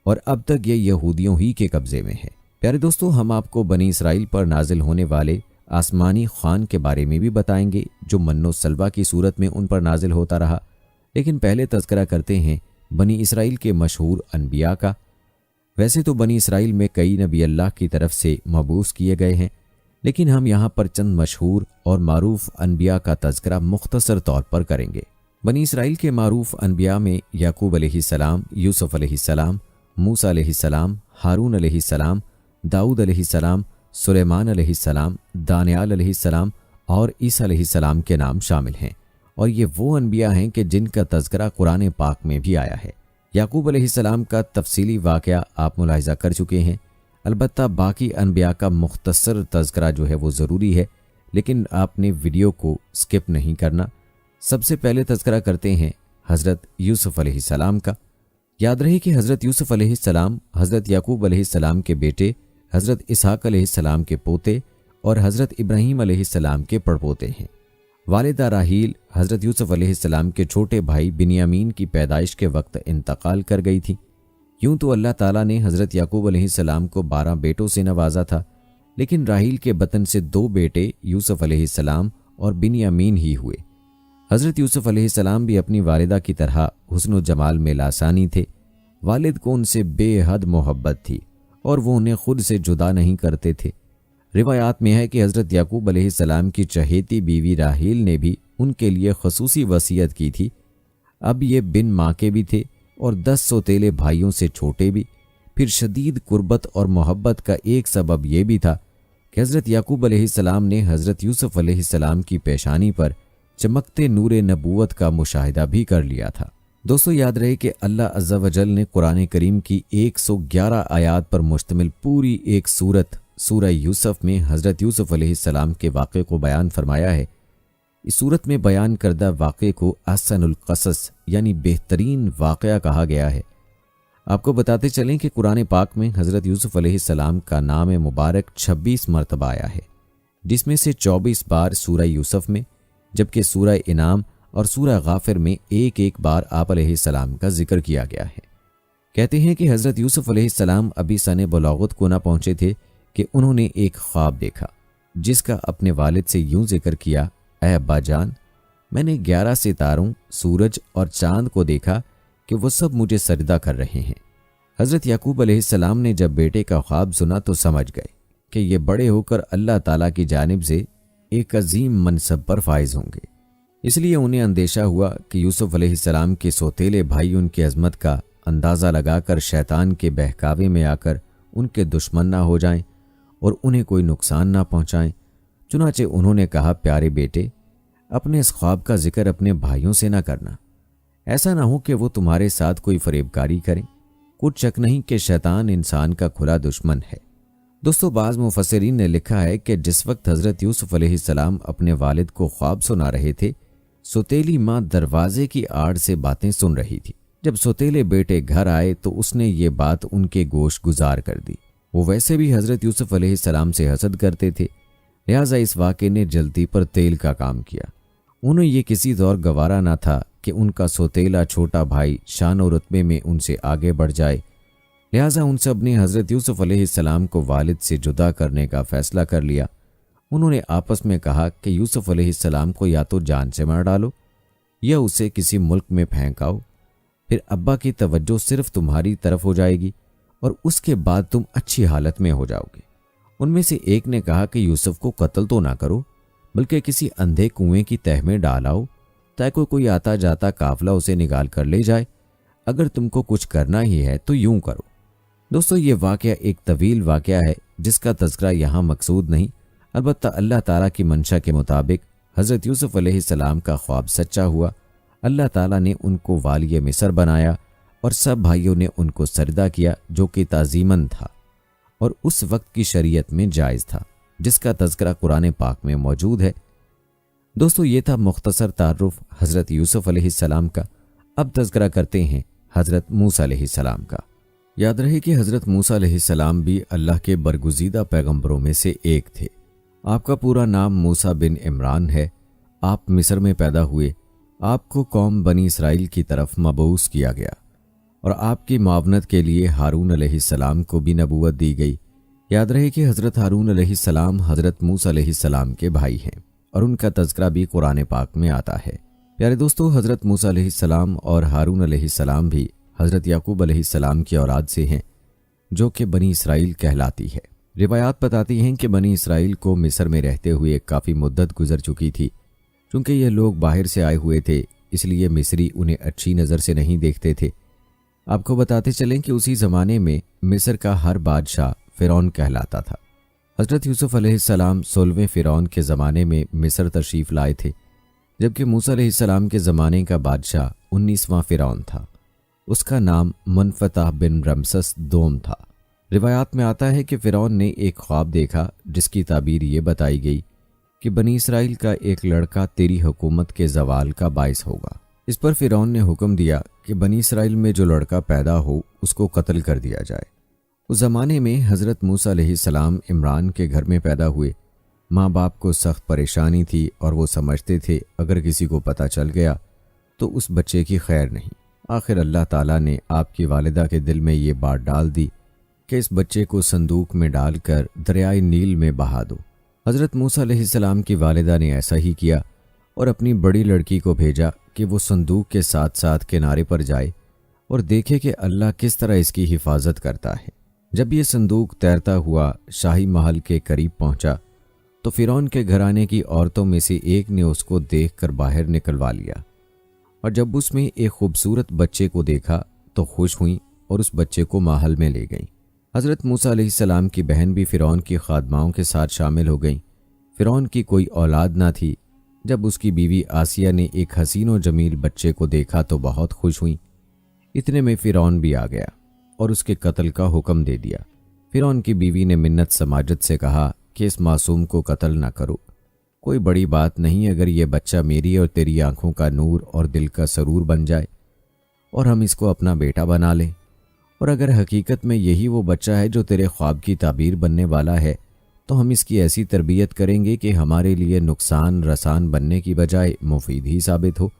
और अब तक ये यहूदियों ही के कब्ज़े में है। प्यारे दोस्तों, हम आपको बनी इसराइल पर नाजिल होने वाले आसमानी ख़ान के बारे में भी बताएंगे जो मन्नो सलवा की सूरत में उन पर नाजिल होता रहा, लेकिन पहले तज़किरा करते हैं बनी इसराइल के मशहूर अनबिया का। वैसे तो बनी इसराइल में कई नबी अल्लाह की तरफ से मबूस किए गए हैं, लेकिन हम यहाँ पर चंद मशहूर और मारूफ अनबिया का तज़किरा मुख्तसर तौर पर करेंगे। बनी इसराइल के मारूफ अनबिया में याकूब अलैहिस्सलाम, यूसुफ अलैहिस्सलाम, मूसा अलैहिस्सलाम, हारून अलैहिस्सलाम, दाऊद अलैहिस्सलाम, सुलेमान अलैहिस्सलाम, दानियाल अलैहिस्सलाम और ईसा अलैहिस्सलाम के नाम शामिल हैं। और ये वो अनबिया हैं कि जिनका तज़किरा कुरान पाक में भी आया है। याकूब अलैहिस्सलाम का तफसीली वाक़या आप मुलाहिज़ा कर चुके हैं। अलबत्ता बाकी अनबिया का मुख्तसर तज़किरा जो है वो ज़रूरी है, लेकिन आपने वीडियो को स्किप नहीं करना। सबसे पहले तज़किरा करते हैं हज़रत यूसुफ अलैहिस्सलाम का। याद रहे कि हज़रत यूसुफ अलैहिस्सलाम हज़रत याकूब अलैहिस्सलाम के बेटे, हज़रत इसहाक़ अलैहिस्सलाम के पोते और हज़रत इब्राहीम अलैहिस्सलाम के पड़पोते हैं। वालिदा राहील हज़रत यूसुफ अलैहिस्सलाम के छोटे भाई बिन्यामीन की पैदाइश के वक्त इंतकाल कर गई थी। यूं तो अल्लाह ताला ने हज़रत याकूब अलैहिस्सलाम को 12 बेटों से नवाजा था, लेकिन राहील के बतन से 2 बेटे यूसुफ अलैहिस्सलाम और बिन्यामीन ही हुए। हज़रत यूसुफ अलैहिस्सलाम भी अपनी वालिदा की तरह हुस्न व जमाल में लासानी थे। वालिद को उनसे बेहद मोहब्बत थी और वो उन्हें खुद से जुदा नहीं करते थे। रिवायात में है कि हज़रत याकूब अलैहिस्सलाम की चहेती बीवी राहील ने भी उनके लिए खसूसी वसीयत की थी। अब ये बिन माँ के भी थे और 10 सौतेले भाइयों से छोटे भी। फिर शदीद कुर्बत और मोहब्बत का एक सबब यह भी था कि हज़रत याकूब अलैहिस्सलाम ने हज़रत यूसुफ अलैहिस्सलाम की पेशानी पर चमकते नूरे नबूवत का मुशाहिदा भी कर लिया था। दोस्तों, याद रहे कि अल्लाह अज़्ज़ा वजल ने कुरान करीम की 111 आयात पर मुश्तमिल पूरी एक सूरत सूरह यूसुफ में हज़रत यूसुफ अलैहिस्सलाम के वाक़े को बयान फरमाया है। इस सूरत में बयान करदा वाक़े को अहसनुल क़सस यानी बेहतरीन वाक़या कहा गया है। आपको बताते चलें कि कुरान पाक में हज़रत यूसुफ अलैहिस्सलाम का नाम मुबारक 26 मरतबा आया है, जिसमें से 24 बार सूरह यूसुफ में, जबकि सूरह इनाम और सूरह गाफिर में एक एक बार आप अलैहिस्सलाम का जिक्र किया गया है। कहते हैं कि हज़रत यूसुफ अलैहिस्सलाम अभी सने बलागत को ना पहुँचे थे कि उन्होंने एक ख्वाब देखा, जिसका अपने वालिद से यूं जिक्र किया, ऐ अब्बा जान, मैंने 11 सितारों, सूरज और चांद को देखा कि वो सब मुझे सजदा कर रहे हैं। हज़रत याकूब अलैहिस्सलाम ने जब बेटे का ख्वाब सुना तो समझ गए कि ये बड़े होकर अल्लाह ताला की जानिब से एक अजीम मनसब पर फाइज होंगे। इसलिए उन्हें अंदेशा हुआ कि यूसुफ अलैहिस्सलाम के सौतेले भाई उनकी अजमत का अंदाज़ा लगाकर शैतान के बहकावे में आकर उनके दुश्मन ना हो जाएं और उन्हें कोई नुकसान ना पहुँचाएं। चुनाचे उन्होंने कहा, प्यारे बेटे, अपने इस ख्वाब का जिक्र अपने भाइयों से ना करना, ऐसा ना हो कि वो तुम्हारे साथ कोई फरेबकारी करें। कुछ शक नहीं कि शैतान इंसान का खुला दुश्मन है। दोस्तों, बाज़ मुफस्सिरीन ने लिखा है कि जिस वक्त हज़रत यूसुफ अलैहिस्सलाम अपने वालिद को ख्वाब सुना रहे थे, सौतेली माँ दरवाजे की आड़ से बातें सुन रही थी। जब सौतेले बेटे घर आए तो उसने ये बात उनके गोश गुजार कर दी। वो वैसे भी हज़रत यूसुफ अलैहिस्सलाम से हसद करते थे, लिहाजा इस वाक़े ने जल्दी पर तेल का काम किया। उन्हें ये किसी दौर गवारा ना था कि उनका सौतेला छोटा भाई शान और रुतबे में उनसे आगे बढ़ जाए। लिहाजा उन सब ने हज़रत यूसुफ अलैहिस्सलाम को वालिद से जुदा करने का फ़ैसला कर लिया। उन्होंने आपस में कहा कि यूसुफ अलैहिस्सलाम को या तो जान से मार डालो या उसे किसी मुल्क में फेंक आओ, फिर अब्बा की तवज्जो सिर्फ तुम्हारी तरफ हो जाएगी और उसके बाद तुम अच्छी हालत में हो जाओगे। उनमें से एक ने कहा कि यूसुफ को कत्ल तो ना करो, बल्कि किसी अंधे कुएं की तह में डाल आओ ताकि कोई आता जाता काफिला उसे निकाल कर ले जाए। अगर तुमको कुछ करना ही है तो यूं करो। दोस्तों, ये वाक़या एक तवील वाक़या है जिसका तज़किरा यहाँ मकसूद नहीं। अलबत्ता अल्लाह ताला की मंशा के मुताबिक हज़रत यूसुफ अलैहिस्सलाम का ख्वाब सच्चा हुआ। अल्लाह ताला ने उनको वालिय मिस्र बनाया और सब भाइयों ने उनको सजदा किया, जो कि ताज़ीमन था और उस वक्त की शरीयत में जायज़ था, जिसका तज़किरा कुरान पाक में मौजूद है। दोस्तों, ये था मुख्तसर तारुफ हज़रत यूसुफ अलैहिस्सलाम का। अब तज़किरा करते हैं हज़रत मूसा अलैहिस्सलाम का। याद रहे कि हज़रत मूसा अलैहिस्सलाम भी अल्लाह के बरगुज़ीदा पैगंबरों में से एक थे। आपका पूरा नाम मूसा बिन इमरान है। आप मिस्र में पैदा हुए। आपको कौम बनी इसराइल की तरफ मबऊस किया गया और आपकी मुआवनत के लिए हारून अलैहिस्सलाम को भी नबूवत दी गई। याद रहे कि हज़रत हारून अलैहिस्सलाम हज़रत मूसा अलैहिस्सलाम के भाई हैं और उनका तज़किरा भी कुरान पाक में आता है। प्यारे दोस्तों, हज़रत मूसा अलैहिस्सलाम और हारून अलैहिस्सलाम भी हज़रत याकूब अलैहिस्सलाम की औलाद से हैं, जो कि बनी इसराइल कहलाती है। रिवायात बताती हैं कि बनी इसराइल को मिस्र में रहते हुए काफ़ी मुद्दत गुजर चुकी थी। चूँकि ये लोग बाहर से आए हुए थे, इसलिए मिस्री उन्हें अच्छी नज़र से नहीं देखते थे। आपको बताते चलें कि उसी ज़माने में मिस्र का हर बादशाह फ़िरौन कहलाता था। हज़रत यूसुफ़ अलैहिस्सलाम 16वें फ़िरौन के ज़माने में मिस्र तशरीफ़ लाए थे, जबकि मूसा अलैहिस्सलाम के ज़माने का बादशाह 19वां फ़िरौन था। उसका नाम मुनफ़तह बिन रमसस दोम था। रिवायात में आता है कि फ़िरौन ने एक ख्वाब देखा जिसकी ताबीर ये बताई गई कि बनी इसराइल का एक लड़का तेरी हुकूमत के ज़वाल का बाइस होगा। इस पर फ़िरौन ने हुक्म दिया कि बनी इसराइल में जो लड़का पैदा हो उसको कत्ल कर दिया जाए। उस ज़माने में हज़रत मूसा अलैहिस्सलाम इमरान के घर में पैदा हुए। माँ बाप को सख्त परेशानी थी और वो समझते थे अगर किसी को पता चल गया तो उस बच्चे की खैर नहीं। आखिर अल्लाह ताला ने आपकी वालिदा के दिल में ये बात डाल दी कि इस बच्चे को संदूक में डालकर दरियाए नील में बहा दो। हज़रत मूसा अलैहिस्सलाम की वालिदा ने ऐसा ही किया और अपनी बड़ी लड़की को भेजा कि वो संदूक के साथ साथ किनारे पर जाए और देखे कि अल्लाह किस तरह इसकी हिफाजत करता है। जब ये संदूक तैरता हुआ शाही महल के करीब पहुंचा तो फ़िरौन के घराने की औरतों में से एक ने उसको देखकर बाहर निकलवा लिया, और जब उसमें एक खूबसूरत बच्चे को देखा तो खुश हुई और उस बच्चे को महल में ले गई। हज़रत मूसा अलैहिस्सलाम की बहन भी फ़िरौन की खादमाओं के साथ शामिल हो गई। फ़िरौन की कोई औलाद ना थी। जब उसकी बीवी आसिया ने एक हसीन और जमील बच्चे को देखा तो बहुत खुश हुई। इतने में फ़िरौन भी आ गया और उसके कत्ल का हुक्म दे दिया। फ़िरौन की बीवी ने मिन्नत समाजत से कहा कि इस मासूम को कत्ल ना करो, कोई बड़ी बात नहीं अगर ये बच्चा मेरी और तेरी आंखों का नूर और दिल का सरूर बन जाए और हम इसको अपना बेटा बना लें, और अगर हकीकत में यही वो बच्चा है जो तेरे ख्वाब की ताबीर बनने वाला है तो हम इसकी ऐसी तरबियत करेंगे कि हमारे लिए नुकसान रसान बनने की बजाय मुफीद ही साबित हो।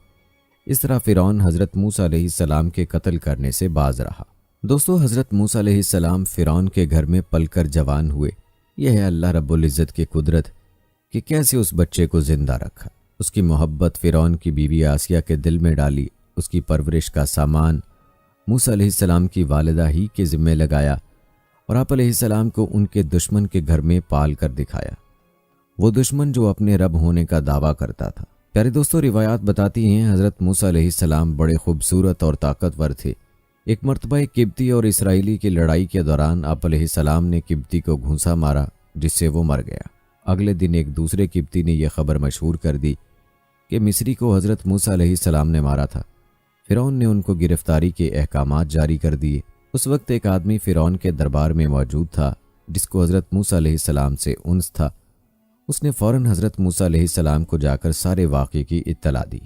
इस तरह फ़िरौन हज़रत मूसा अलैहिस्सलाम के कत्ल करने से बाज रहा। दोस्तों, हज़रत मूसा अलैहिस्सलाम फ़िरौन के घर में पलकर जवान हुए। यह है अल्लाह रब्बुल इज़्ज़त की कुदरत कि कैसे उस बच्चे को ज़िंदा रखा। उसकी मोहब्बत फ़िरौन की बीवी आसिया के दिल में डाली। उसकी परवरिश का सामान मूसा अलैहिस्सलाम की वालिदा ही के ज़िम्मे लगाया और आप अलैहिस्सलाम को उनके दुश्मन के घर में पाल कर दिखाया, वो दुश्मन जो अपने रब होने का दावा करता था। प्यारे दोस्तों, रिवायात बताती हैं हज़रत मूसा अलैहिस्सलाम बड़े खूबसूरत और ताकतवर थे। एक मरतबा एक किब्ती और इसराइली की लड़ाई के दौरान आप अलैहिस्सलाम ने किब्ती को घूंसा मारा जिससे वो मर गया। अगले दिन एक दूसरे किब्ती ने यह खबर मशहूर कर दी कि मिस्री को हज़रत मूसा अलैहिस्सलाम ने मारा था। फ़िरौन ने उनको गिरफ्तारी के अहकामात जारी कर दिए। उस वक्त एक आदमी फ़िरौन के दरबार में मौजूद था जिसको हज़रत मूसा अलैहिस्सलाम से उन्स था। उसने फ़ौरन हज़रत मूसा अलैहिस्सलाम को जाकर सारे वाक़े की इत्तला दी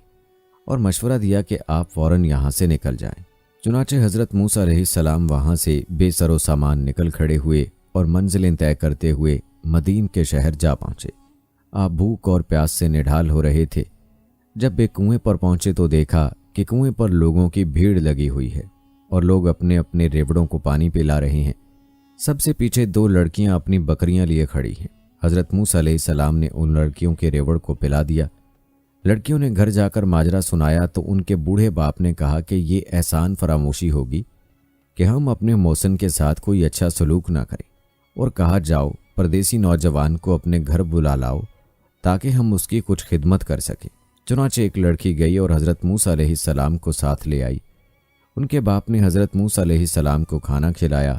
और मशवरा दिया कि आप फ़ौरन यहाँ से निकल जाएं। चुनाचे हज़रत मूसा अलैहिस्सलाम वहाँ से बेसरो सामान निकल खड़े हुए और मंजिलें तय करते हुए मदीन के शहर जा पहुँचे। आप भूख और प्यास से निढाल हो रहे थे। जब वे कुएं पर पहुँचे तो देखा कि कुएं पर लोगों की भीड़ लगी हुई है और लोग अपने अपने रेवड़ों को पानी पिला रहे हैं। सबसे पीछे दो लड़कियां अपनी बकरियां लिए खड़ी हैं। हज़रत मूसा अलैहिस्सलाम ने उन लड़कियों के रेवड़ को पिला दिया। लड़कियों ने घर जाकर माजरा सुनाया तो उनके बूढ़े बाप ने कहा कि ये एहसान फरामोशी होगी कि हम अपने मौसन के साथ कोई अच्छा सलूक ना करें, और कहा जाओ परदेसी नौजवान को अपने घर बुला लाओ ताकि हम उसकी कुछ खिदमत कर सकें। चुनाचे एक लड़की गई और हज़रत मूसा अलैहिस्सलाम को साथ ले आई। उनके बाप ने हज़रत मूसा अलैहिस्सलाम को खाना खिलाया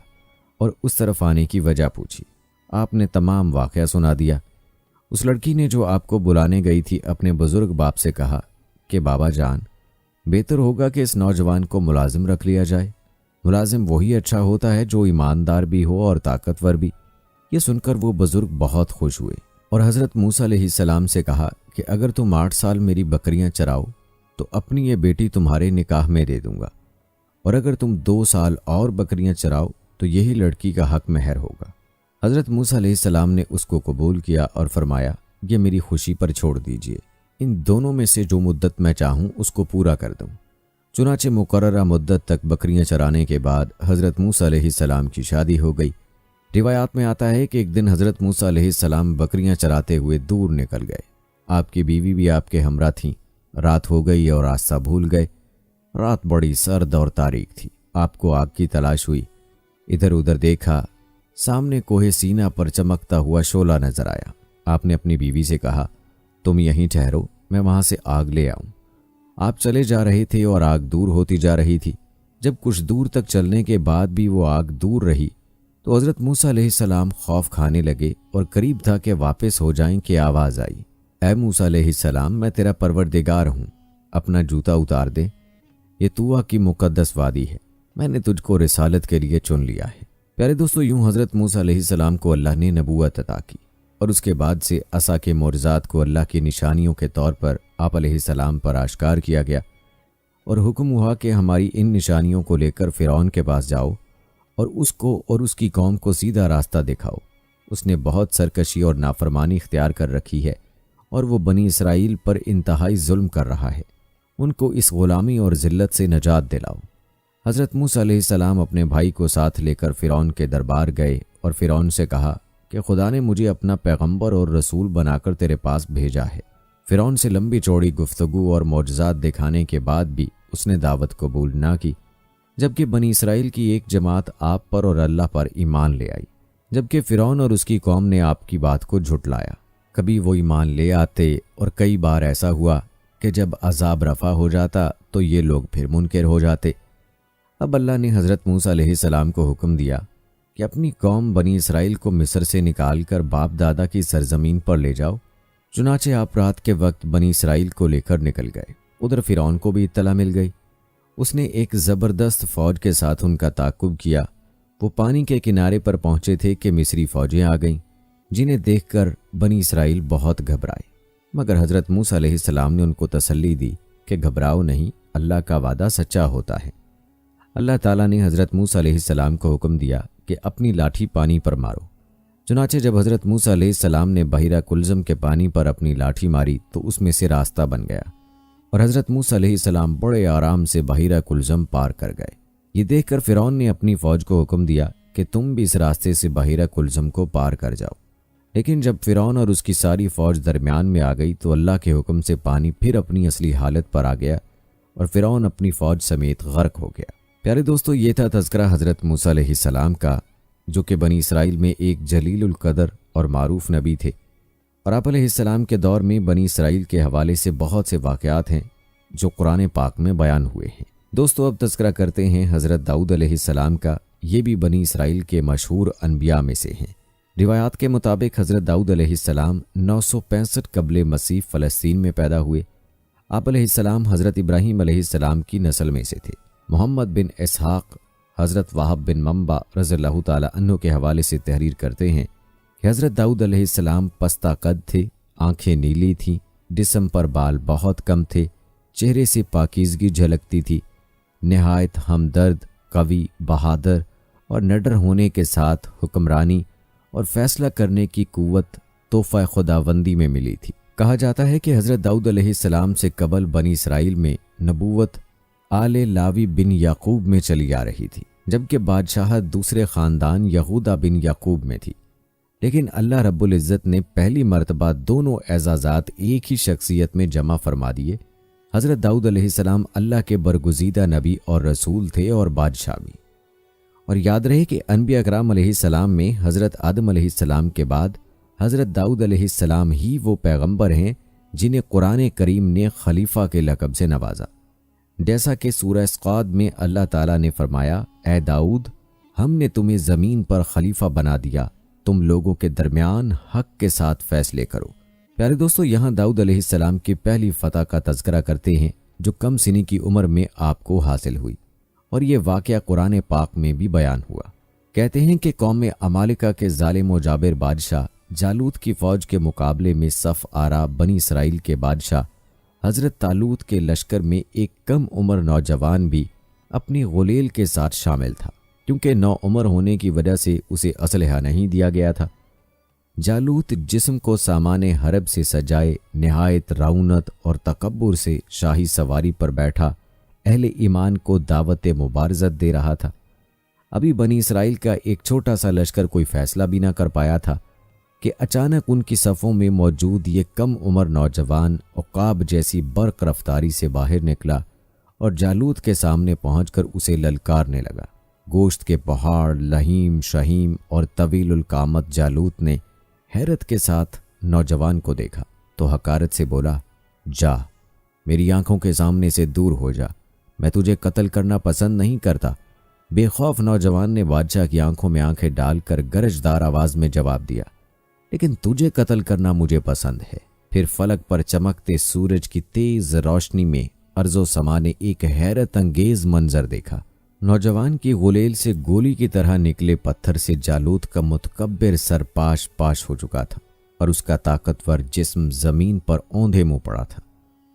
और उस तरफ आने की वजह पूछी। आपने तमाम वाक़या सुना दिया। उस लड़की ने जो आपको बुलाने गई थी अपने बुज़ुर्ग बाप से कहा कि बाबा जान, बेहतर होगा कि इस नौजवान को मुलाजिम रख लिया जाए। मुलाजिम वही अच्छा होता है जो ईमानदार भी हो और ताकतवर भी। ये सुनकर वो बुज़ुर्ग बहुत खुश हुए और हज़रत मूसा अलैहिस्सलाम से कहा कि अगर तुम 8 साल मेरी बकरियां चराओ तो अपनी ये बेटी तुम्हारे निकाह में दे दूंगा, और अगर तुम 2 साल और बकरियां चराओ तो यही लड़की का हक महर होगा। हज़रत मूसा अलैहिस्सलाम ने उसको कबूल किया और फरमाया, ये मेरी खुशी पर छोड़ दीजिए, इन दोनों में से जो मुद्दत मैं चाहूँ उसको पूरा कर दूँ। चुनाचे मुकर्ररा मुद्दत तक बकरियां चराने के बाद हज़रत मूसा अलैहिस्सलाम की शादी हो गई। रिवायात में आता है कि एक दिन हज़रत मूसा अलैहिस्सलाम बकरियां चराते हुए दूर निकल गए। आपकी बीवी भी आपके हमरा थीं। रात हो गई और रास्ता भूल गए। रात बड़ी सर्द और तारीक थी। आपको आग की तलाश हुई। इधर उधर देखा, सामने कोहे सीना पर चमकता हुआ शोला नजर आया। आपने अपनी बीवी से कहा, तुम यहीं ठहरो, मैं वहां से आग ले आऊं। आप चले जा रहे थे और आग दूर होती जा रही थी। जब कुछ दूर तक चलने के बाद भी वो आग दूर रही तो हज़रत मूसा अलैहिस्सलाम खौफ खाने लगे और करीब था कि वापस हो जाएं कि आवाज़ आई, ऐ मूसा अलैहिस्सलाम, मैं तेरा परवरदिगार हूँ, अपना जूता उतार दे। ये तूआ की मुकद्दस वादी है, मैंने तुझको रिसालत के लिए चुन लिया है। प्यारे दोस्तों, यूं हज़रत मूसा अलैहिस्सलाम को अल्लाह ने नबूवत अता की और उसके बाद से असा के मोरज़ात को अल्लाह की निशानियों के तौर पर आप अलैहिस्सलाम पर आश्कार किया गया और हुक्म हुआ कि हमारी इन निशानियों को लेकर फ़िरौन के पास जाओ और उसको और उसकी कौम को सीधा रास्ता दिखाओ। उसने बहुत सरकशी और नाफरमानी इख्तियार कर रखी है और वो बनी इसराइल पर इंतहाई जुल्म कर रहा है। उनको इस ग़ुलामी और ज़िल्लत से नजात दिलाओ। हज़रत मूसा अलैहिस्सलाम अपने भाई को साथ लेकर फ़िरौन के दरबार गए और फ़िरौन से कहा कि खुदा ने मुझे अपना पैगंबर और रसूल बनाकर तेरे पास भेजा है। फ़िरौन से लंबी चौड़ी गुफ्तगू और मौजज़ात दिखाने के बाद भी उसने दावत कबूल ना की, जबकि बनी इसराइल की एक जमात आप पर और अल्लाह पर ईमान ले आई, जबकि फ़िरौन और उसकी कौम ने आपकी बात को झुटलाया। कभी वो ईमान ले आते और कई बार ऐसा हुआ कि जब अजाब रफ़ा हो जाता तो ये लोग फिर मुनकिर हो जाते। अब अल्लाह ने हज़रत मूसा अलैहिस्सलाम को हुक्म दिया कि अपनी कौम बनी इसराइल को मिस्र से निकाल कर बाप दादा की सरजमीन पर ले जाओ। चुनाचे आप रात के वक्त बनी इसराइल को लेकर निकल गए। उधर फ़िरौन को भी इत्तला मिल गई। उसने एक ज़बरदस्त फ़ौज के साथ उनका ताक़ुब किया। वो पानी के किनारे पर पहुंचे थे कि मिस्री फ़ौजें आ गईं, जिन्हें देखकर बनी इसराइल बहुत घबराए। मगर हज़रत मूसा अलैहिस्सलाम ने उनको तसल्ली दी कि घबराओ नहीं, अल्लाह का वादा सच्चा होता है। अल्लाह ताला ने हज़रत मूसा अलैहिस्सलाम को हुक्म दिया कि अपनी लाठी पानी पर मारो। चुनाचे जब हज़रत मूसा अलैहिस्सलाम ने बहिरा कुलज़म के पानी पर अपनी लाठी मारी तो उसमें से रास्ता बन गया और हज़रत मूसा अलैहिस्सलाम बड़े आराम से बहिरा कुलज़म पार कर गए। ये देखकर फ़िरौन ने अपनी फ़ौज को हुक्म दिया कि तुम भी इस रास्ते से बहिरा कुलज़म को पार कर जाओ। लेकिन जब फ़िरौन और उसकी सारी फ़ौज दरमियान में आ गई तो अल्लाह के हुक्म से पानी फिर अपनी असली हालत पर आ गया और फ़िरौन अपनी फ़ौज समेत गर्क हो गया। प्यारे दोस्तों, ये था तज़किरा हज़रत मूसा अलैहिस्सलाम का, जो कि बनी इसराइल में एक जलीलुल क़दर और मारूफ नबी थे। और आप अलैहिस्सलाम के दौर में बनी इसराइल के हवाले से बहुत से वाक़यात हैं जो कुरान पाक में बयान हुए हैं। दोस्तों, अब तज़किरा करते हैं हज़रत दाऊद अलैहिस्सलाम का। ये भी बनी इसराइल के मशहूर अनबिया में से हैं। रिवायात के मुताबिक हज़रत दाऊद अलैहिस्सलाम 965 कबले मसीह फ़लस्तीन में पैदा हुए। आप अलैहिस्सलाम हज़रत इब्राहीम अलैहिस्सलाम की नस्ल में से थे। मोहम्मद बिन इसहाक़ हज़रत वाहब बिन मंबा रज़ियल्लाहु ताला अन्हु के हवाले से तहरीर करते हैं कि हज़रत दाऊद अलैहिस्सलाम पस्ता कद थे, आंखें नीली थीं, जिस्म पर बाल बहुत कम थे, चेहरे से पाकीज़गी झलकती थी, नहायत हमदर्द, कवि, बहादुर और निडर होने के साथ हुक्मरानी और फैसला करने की कुव्वत तोहफ़ा खुदावंदी में मिली थी। कहा जाता है कि हज़रत दाऊद अलैहिस्सलाम से कबल बनी इसराइल में नबूवत आले लावी बिन याकूब में चली आ रही थी, जबकि बादशाहत दूसरे ख़ानदान यहूदा बिन याकूब में थी। लेकिन अल्लाह रब्बुल इज़्ज़त ने पहली मर्तबा दोनों एजाज़ात एक ही शख्सियत में जमा फरमा दिए। हज़रत दाऊद अलैहिस्सलाम अल्लाह के बरगुज़ीदा नबी और रसूल थे और बादशाह भी। और याद रहे कि अनबिया अकराम अलैहिस्सलाम में हज़रत आदम अलैहिस्सलाम के बाद हज़रत दाऊद अलैहिस्सलाम ही वो पैगंबर हैं जिन्हें कुरान करीम ने खलीफा के लक़ब से नवाजा। जैसा कि सूरह सक़ाद में अल्लाह ताला ने फरमाया, ए दाऊद, हमने तुम्हें ज़मीन पर खलीफा बना दिया, तुम लोगों के दरमियान हक के साथ फैसले करो। प्यारे दोस्तों, यहाँ दाऊद अलैहिस्सलाम की पहली फ़तह का तज़किरा करते हैं जो कम सिनी की उम्र में आपको हासिल हुई, और ये वाक़या कुरान पाक में भी बयान हुआ। कहते हैं कि कौम अमालिका के ज़ालिम व जाबिर बादशाह जालूत की फ़ौज के मुकाबले में सफ़ आरा बनी इसराइल के बादशाह हज़रत तालूत के लश्कर में एक कम उम्र नौजवान भी अपनी गुलेल के साथ शामिल था, क्योंकि नौ उम्र होने की वजह से उसे असलहा नहीं दिया गया था। जालूत जिस्म को सामाने हरब से सजाए नहायत रौनत और तकब्बुर से शाही सवारी पर बैठा अहले ईमान को दावत मुबारज़त दे रहा था। अभी बनी इसराइल का एक छोटा सा लश्कर कोई फैसला भी ना कर पाया था कि अचानक उनकी सफ़ों में मौजूद ये कम उम्र नौजवान उक़ाब जैसी बर्क़ रफ्तारी से बाहर निकला और जालूत के सामने पहुंचकर उसे ललकारने लगा। گوشت کے پہاڑ لہیم شہیم اور طویل القامت جالوت نے حیرت کے ساتھ نوجوان کو دیکھا تو حقارت سے بولا، جا میری آنکھوں کے سامنے سے دور ہو جا، میں تجھے قتل کرنا پسند نہیں کرتا۔ بے خوف نوجوان نے بادشاہ کی آنکھوں میں آنکھیں ڈال کر گرجدار آواز میں جواب دیا، لیکن تجھے قتل کرنا مجھے پسند ہے۔ پھر فلک پر چمکتے سورج کی تیز روشنی میں ارض و سما نے ایک حیرت انگیز منظر دیکھا۔ نوجوان کی غلیل سے گولی کی طرح نکلے پتھر سے جالوت کا متکبر سر پاش پاش ہو چکا تھا اور اس کا طاقتور جسم زمین پر اوندھے منہ پڑا تھا۔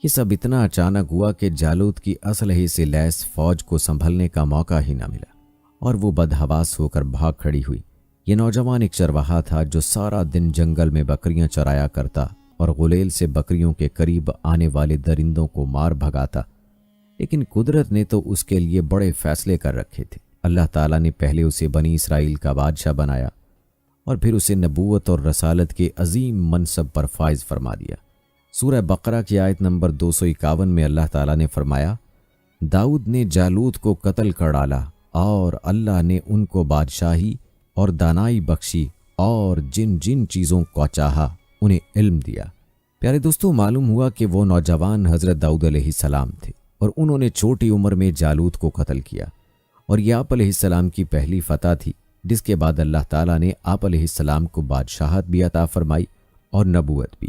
یہ سب اتنا اچانک ہوا کہ جالوت کی اسلحے سے لیس فوج کو سنبھلنے کا موقع ہی نہ ملا اور وہ بدحواس ہو کر بھاگ کھڑی ہوئی۔ یہ نوجوان ایک چرواہا تھا جو سارا دن جنگل میں بکریاں چرایا کرتا اور غلیل سے بکریوں کے قریب آنے والے درندوں کو مار بھگاتا، لیکن قدرت نے تو اس کے لیے بڑے فیصلے کر رکھے تھے۔ اللہ تعالیٰ نے پہلے اسے بنی اسرائیل کا بادشاہ بنایا اور پھر اسے نبوت اور رسالت کے عظیم منصب پر فائز فرما دیا۔ سورہ بقرہ کی آیت نمبر 251 میں اللہ تعالیٰ نے فرمایا، داؤد نے جالوت کو قتل کر ڈالا اور اللہ نے ان کو بادشاہی اور دانائی بخشی اور جن جن چیزوں کو چاہا انہیں علم دیا۔ پیارے دوستو، معلوم ہوا کہ وہ نوجوان حضرت داؤد علیہ السلام تھے اور انہوں نے چھوٹی عمر میں جالوت کو قتل کیا، اور یہ آپ علیہ السلام کی پہلی فتح تھی، جس کے بعد اللہ تعالیٰ نے آپ علیہ السلام کو بادشاہت بھی عطا فرمائی اور نبوت بھی،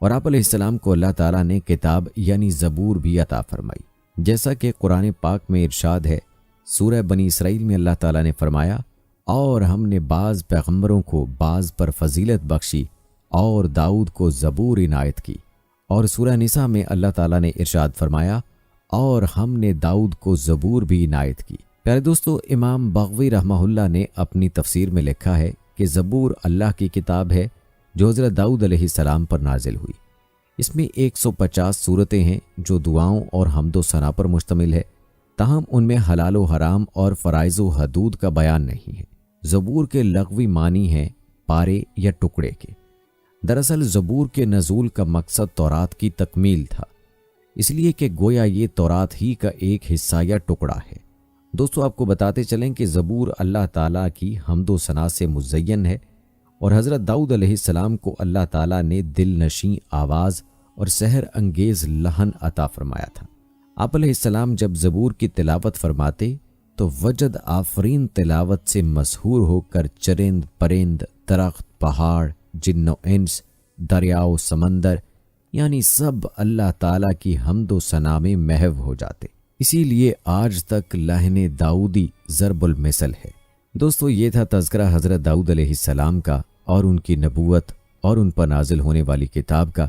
اور آپ علیہ السلام کو اللہ تعالیٰ نے کتاب یعنی زبور بھی عطا فرمائی، جیسا کہ قرآن پاک میں ارشاد ہے۔ سورہ بنی اسرائیل میں اللہ تعالیٰ نے فرمایا، اور ہم نے بعض پیغمبروں کو بعض پر فضیلت بخشی اور داؤد کو زبور عنایت کی، اور سورہ نساء میں اللہ تعالیٰ نے ارشاد فرمایا، اور ہم نے داؤد کو زبور بھی عنایت کی۔ پیارے دوستو، امام بغوی رحمہ اللہ نے اپنی تفسیر میں لکھا ہے کہ زبور اللہ کی کتاب ہے جو حضرت داؤد علیہ السلام پر نازل ہوئی۔ اس میں 150 سورتیں ہیں جو دعاؤں اور حمد و ثنا پر مشتمل ہے، تاہم ان میں حلال و حرام اور فرائض و حدود کا بیان نہیں ہے۔ زبور کے لغوی معنی ہیں پارے یا ٹکڑے کے۔ دراصل زبور کے نزول کا مقصد تورات کی تکمیل تھا، اس لیے کہ گویا یہ تورات ہی کا ایک حصہ یا ٹکڑا ہے۔ دوستو، آپ کو بتاتے چلیں کہ زبور اللہ تعالیٰ کی حمد و ثنا سے مزین ہے، اور حضرت داؤد علیہ السلام کو اللہ تعالیٰ نے دل نشیں آواز اور سحر انگیز لحن عطا فرمایا تھا۔ آپ علیہ السلام جب زبور کی تلاوت فرماتے تو وجد آفرین تلاوت سے مسحور ہو کر چرند پرند، درخت، پہاڑ، جن و انس، دریا و سمندر، یعنی سب اللہ تعالیٰ کی حمد و ثنا میں محو ہو جاتے۔ اسی لیے آج تک لحن داؤدی ضرب المثل ہے۔ دوستو، یہ تھا تذکرہ حضرت داؤد علیہ السلام کا اور ان کی نبوت اور ان پر نازل ہونے والی کتاب کا۔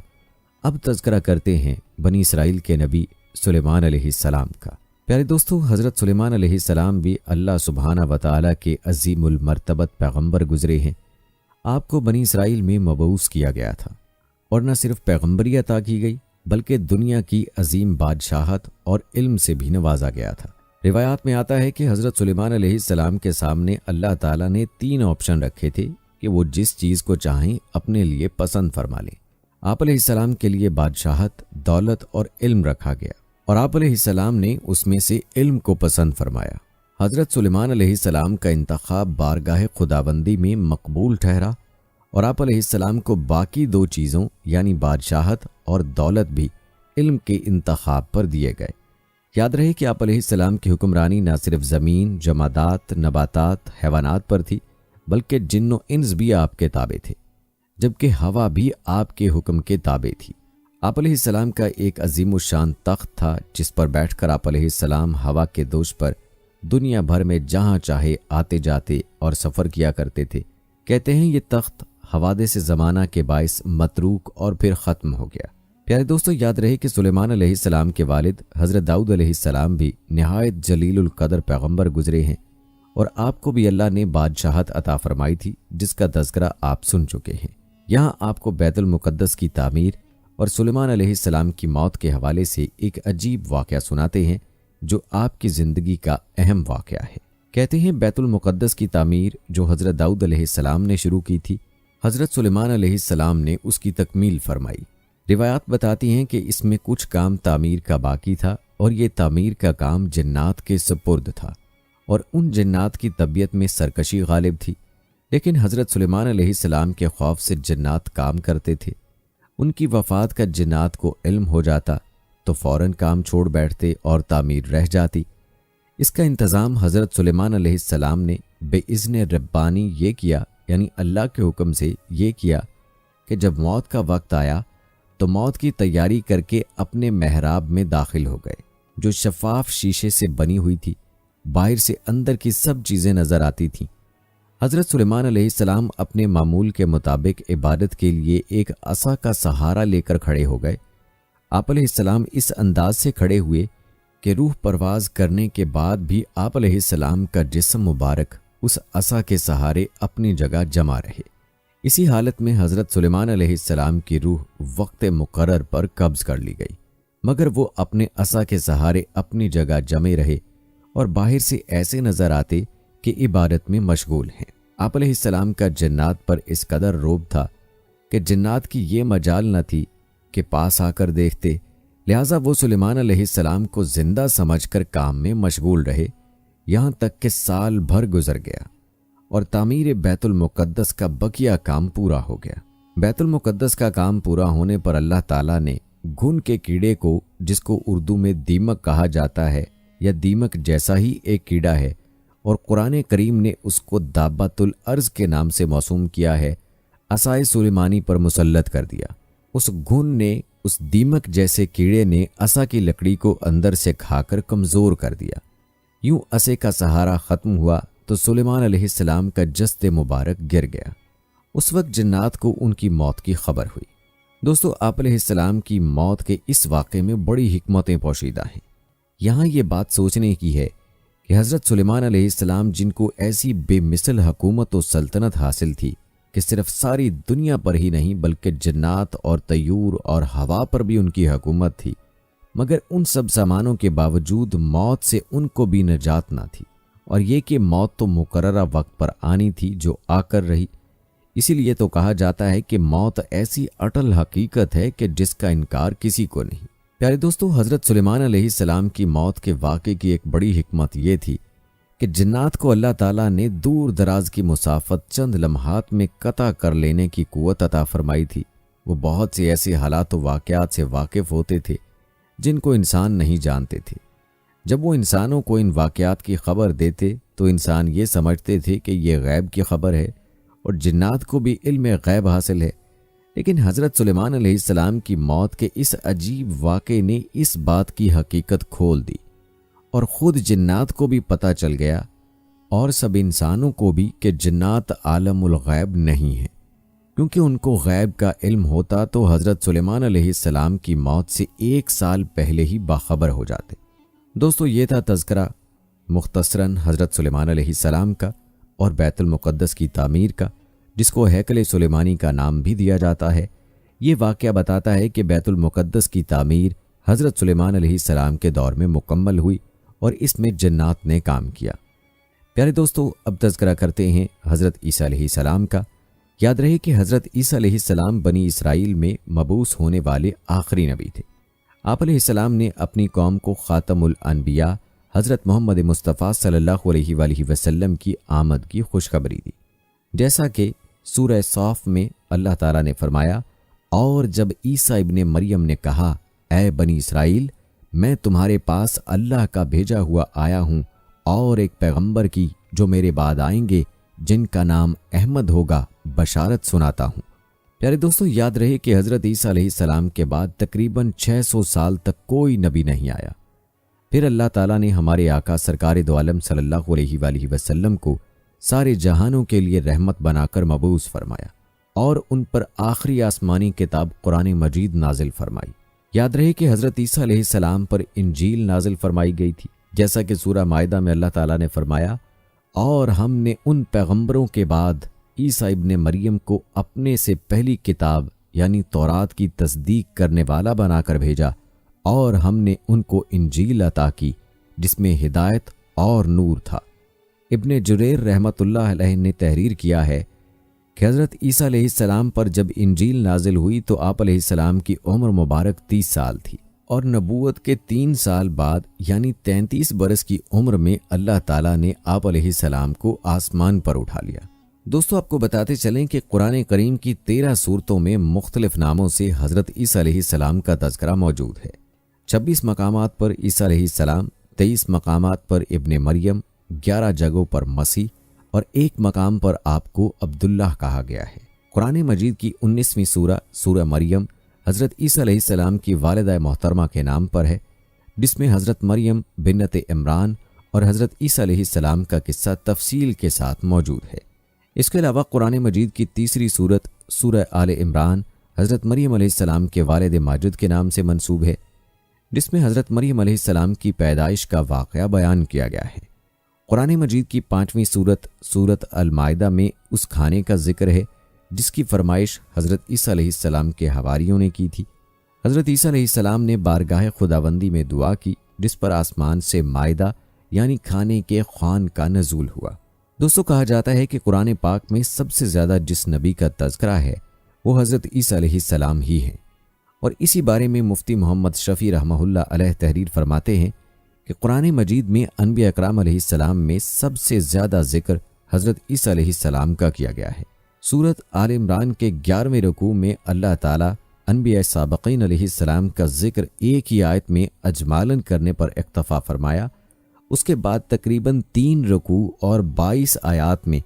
اب تذکرہ کرتے ہیں بنی اسرائیل کے نبی سلیمان علیہ السلام کا۔ پیارے دوستو، حضرت سلیمان علیہ السلام بھی اللہ سبحانہ و تعالیٰ کے عظیم المرتبت پیغمبر گزرے ہیں۔ آپ کو بنی اسرائیل میں مبعوث کیا گیا تھا، اور نہ صرف پیغمبری عطا کی گئی بلکہ دنیا کی عظیم بادشاہت اور علم سے بھی نوازا گیا تھا۔ روایات میں آتا ہے کہ حضرت سلیمان علیہ السلام کے سامنے اللہ تعالیٰ نے 3 آپشن رکھے تھے کہ وہ جس چیز کو چاہیں اپنے لیے پسند فرما لیں۔ آپ علیہ السلام کے لیے بادشاہت، دولت اور علم رکھا گیا، اور آپ علیہ السلام نے اس میں سے علم کو پسند فرمایا۔ حضرت سلیمان علیہ السلام کا انتخاب بارگاہ خداوندی میں مقبول ٹھہرا، اور آپ علیہ السلام کو باقی 2 چیزوں یعنی بادشاہت اور دولت بھی علم کے انتخاب پر دیے گئے۔ یاد رہے کہ آپ علیہ السلام کی حکمرانی نہ صرف زمین، جمادات، نباتات، حیوانات پر تھی، بلکہ جن و انس بھی آپ کے تابع تھے، جبکہ ہوا بھی آپ کے حکم کے تابع تھی۔ آپ علیہ السلام کا ایک عظیم الشان تخت تھا جس پر بیٹھ کر آپ علیہ السلام ہوا کے دوش پر دنیا بھر میں جہاں چاہے آتے جاتے اور سفر کیا کرتے تھے۔ کہتے ہیں یہ تخت حوادث زمانہ کے باعث متروک اور پھر ختم ہو گیا۔ پیارے دوستو، یاد رہے کہ سلیمان علیہ السلام کے والد حضرت داؤد علیہ السلام بھی نہایت جلیل القدر پیغمبر گزرے ہیں، اور آپ کو بھی اللہ نے بادشاہت عطا فرمائی تھی جس کا تذکرہ آپ سن چکے ہیں۔ یہاں آپ کو بیت المقدس کی تعمیر اور سلیمان علیہ السلام کی موت کے حوالے سے ایک عجیب واقعہ سناتے ہیں جو آپ کی زندگی کا اہم واقعہ ہے۔ کہتے ہیں بیت المقدس کی تعمیر جو حضرت داؤد علیہ السلام نے شروع کی تھی، حضرت سلیمان علیہ السلام نے اس کی تکمیل فرمائی۔ روایات بتاتی ہیں کہ اس میں کچھ کام تعمیر کا باقی تھا، اور یہ تعمیر کا کام جنات کے سپرد تھا، और उन जन्नात की तबीयत में सरकशी गालिब थी। लेकिन हज़रत सुलेमान अलैहिस्सलाम के खौफ से जन्नात काम करते थे। उनकी वफ़ात का जन्नात को इल्म हो जाता तो फ़ौरन काम छोड़ बैठते और तामीर रह जाती। इसका इंतज़ाम हज़रत सुलेमान अलैहिस्सलाम ने बेइज़्न रब्बानी ये किया, यानी अल्लाह के हुक्म से ये किया कि जब मौत का वक्त आया तो मौत की तैयारी करके अपने महराब में दाखिल हो गए, जो शफाफ शीशे से बनी हुई थी। बाहर से अंदर की सब चीज़ें नज़र आती थीं। हज़रत सुलेमान अलैहिस्सलाम अपने मामूल के मुताबिक इबादत के लिए एक असा का सहारा लेकर खड़े हो गए। आप अलैहिस्सलाम इस अंदाज से खड़े हुए कि रूह परवाज करने के बाद भी आप अलैहिस्सलाम का जिस्म मुबारक उस असा के सहारे अपनी जगह जमा रहे। इसी हालत में हज़रत सुलेमान अलैहिस्सलाम की रूह वक्त मुकर्रर पर कब्ज कर ली गई, मगर वो अपने असा के सहारे अपनी जगह जमे रहे और बाहर से ऐसे नज़र आते कि इबादत में मशगूल हैं। आप अलैहिस्सलाम का जन्नात पर इस कदर रोब था कि जन्नात की ये मजाल न थी कि पास आकर देखते, लिहाजा वो सुलेमान अलैहिस्सलाम को जिंदा समझकर काम में मशगूल रहे। यहाँ तक कि साल भर गुजर गया और तामीर बैतुल मुक़द्दस का बकिया काम पूरा हो गया। बैतुल मुक़द्दस का काम पूरा होने पर अल्लाह ताला ने घुन के कीड़े को, जिसको उर्दू में दीमक कहा जाता है या दीमक जैसा ही एक कीड़ा है, और कुरान करीम ने उसको दाब्बातुल अर्ज़ के नाम से मौसूम किया है, असाए सुलेमानी पर मुसल्लत कर दिया। उस घुन ने, उस दीमक जैसे कीड़े ने असा की लकड़ी को अंदर से खाकर कमज़ोर कर दिया। यूं असे का सहारा ख़त्म हुआ तो सुलेमान अलैहिस्सलाम का जस्द मुबारक गिर गया। उस वक्त जन्नात को उनकी मौत की खबर हुई। दोस्तों, आप अलैहिस्सलाम की मौत के इस वाक़े में बड़ी हिकमतें पोशीदा हैं। यहाँ ये बात सोचने की है कि हज़रत सुलेमान अलैहिस्सलाम, जिनको ऐसी बेमिसल हुकूमत और सल्तनत हासिल थी कि सिर्फ सारी दुनिया पर ही नहीं बल्कि जन्नात और तयूर और हवा पर भी उनकी हुकूमत थी, मगर उन सब सामानों के बावजूद मौत से उनको भी निजात ना थी। और ये कि मौत तो मुकर्ररा वक्त पर आनी थी, जो आकर रही। इसीलिए तो कहा जाता है कि मौत ऐसी अटल हकीकत है कि जिसका इनकार किसी को नहीं। प्यारे दोस्तों, हज़रत सुलेमान अलैहिस्सलाम की मौत के वाक़े की एक बड़ी हिकमत ये थी कि जन्नात को अल्लाह ताला ने दूर दराज की मुसाफत चंद लम्हात में कता कर लेने की कुव्वत अता फरमाई थी। वो बहुत से ऐसे हालात व वाक़यात से वाकिफ़ होते थे जिनको इंसान नहीं जानते थे। जब वो इंसानों को इन वाक़यात की खबर देते तो इंसान ये समझते थे कि ये गैब की खबर है और जिन्नात को भी इल्म गैब हासिल है। लेकिन हज़रत सुलेमान अलैहिस्सलाम की मौत के इस अजीब वाक़े ने इस बात की हकीकत खोल दी और ख़ुद जिन्नात को भी पता चल गया और सब इंसानों को भी कि जिन्नात आलमुल गैब नहीं है, क्योंकि उनको गैब का इल्म होता तो हज़रत सुलेमान अलैहिस्सलाम की मौत से 1 साल पहले ही बाखबर हो जाते। दोस्तों, ये था तज़किरा मुख्तसरन हज़रत सुलेमान अलैहिस्सलाम का और बैतुल मुक़द्दस की तामीर का, जिसको हैकल सुलेमानी का नाम भी दिया जाता है। ये वाक़या बताता है कि बैतुल मुक़द्दस की तामीर हज़रत सुलेमान अलैहिस्सलाम के दौर में मुकम्मल हुई और इसमें जन्नात ने काम किया। प्यारे दोस्तों, अब तज़किरा करते हैं हज़रत ईसा अलैहिस्सलाम का। याद रहे कि हज़रत ईसा अलैहिस्सलाम बनी इसराइल में मबूस होने वाले आखिरी नबी थे। आप अलैहिस्सलाम ने अपनी कौम को ख़ातमुल अनबिया हज़रत मोहम्मद मुस्तफ़ा सल्लल्लाहु अलैहि वसल्लम की आमद की खुशखबरी दी। जैसा कि सूरह सौफ में अल्लाह ताला ने फरमाया, और जब ईसा इब्ने मरियम ने कहा, ऐ बनी इसराइल, मैं तुम्हारे पास अल्लाह का भेजा हुआ आया हूँ और एक पैगंबर की जो मेरे बाद आएंगे, जिनका नाम अहमद होगा, बशारत सुनाता हूँ। प्यारे दोस्तों, याद रहे कि हज़रत ईसा अलैहिस्सलाम के बाद तकरीबन 600 साल तक कोई नबी नहीं आया। फिर अल्लाह ताला ने हमारे आका सरकार दो आलम सल्लल्लाहु अलैहि वसल्लम को सारे जहानों के लिए रहमत बनाकर मबूस फरमाया और उन पर आखिरी आसमानी किताब कुरान मजीद नाजिल फरमाई। याद रहे कि हज़रत ईसा अलैहिस्सलाम पर इंजील नाजिल फरमाई गई थी, जैसा कि सूरह माइदा में अल्लाह ताला ने फरमाया, और हमने उन पैगंबरों के बाद ईसा इब्ने मरियम को अपने से पहली किताब यानी तौरात की तस्दीक करने वाला बनाकर भेजा और हमने उनको इंजील अता की जिसमें हिदायत और नूर था। इब्ने जुरैर रहमतुल्लाह अलैह ने तहरीर किया है कि हज़रत ईसा अलैहिस्सलाम पर जब इंजील नाजिल हुई तो आप अलैहिस्सलाम की उम्र मुबारक 30 साल थी। اور نبوت کے 3 سال بعد یعنی 33 برس کی عمر میں اللہ تعالیٰ نے آپ علیہ السلام کو آسمان پر اٹھا لیا۔ دوستو آپ کو بتاتے چلیں کہ قرآن کریم کی 13 سورتوں میں مختلف ناموں سے حضرت عیسیٰ علیہ السلام کا تذکرہ موجود ہے۔ 26 مقامات پر عیسیٰ علیہ السلام، 23 مقامات پر ابن مریم، 11 جگہوں پر مسیح اور 1 مقام پر آپ کو عبداللہ کہا گیا ہے۔ قرآن مجید کی 19ویں سورہ مریم حضرت عیسیٰ علیہ السلام کی والدہ محترمہ کے نام پر ہے، جس میں حضرت مریم بنت عمران اور حضرت عیسیٰ علیہ السلام کا قصہ تفصیل کے ساتھ موجود ہے۔ اس کے علاوہ قرآن مجید کی تیسری سورت سورہ آل عمران حضرت مریم علیہ السلام کے والد ماجد کے نام سے منسوب ہے، جس میں حضرت مریم علیہ السلام کی پیدائش کا واقعہ بیان کیا گیا ہے۔ قرآن مجید کی 5ویں سورت المائدہ میں اس کھانے کا ذکر ہے جس کی فرمائش حضرت عیسیٰ علیہ السلام کے حواریوں نے کی تھی۔ حضرت عیسیٰ علیہ السلام نے بارگاہ خداوندی میں دعا کی، جس پر آسمان سے مائدہ یعنی کھانے کے خوان کا نزول ہوا۔ دوستو کہا جاتا ہے کہ قرآن پاک میں سب سے زیادہ جس نبی کا تذکرہ ہے وہ حضرت عیسیٰ علیہ السلام ہی ہیں، اور اسی بارے میں مفتی محمد شفیع رحمہ اللہ علیہ تحریر فرماتے ہیں کہ قرآن مجید میں انبیاء اکرام علیہ السلام میں سب سے زیادہ ذکر حضرت عیسیٰ علیہ السلام کا کیا گیا ہے۔ سورت آل عمران کے 11ویں رکوع میں اللہ تعالیٰ انبیاء سابقین علیہ السلام کا ذکر ایک ہی آیت میں اجمالاً کرنے پر اکتفا فرمایا۔ اس کے بعد تقریباً 3 رکوع اور 22 آیات میں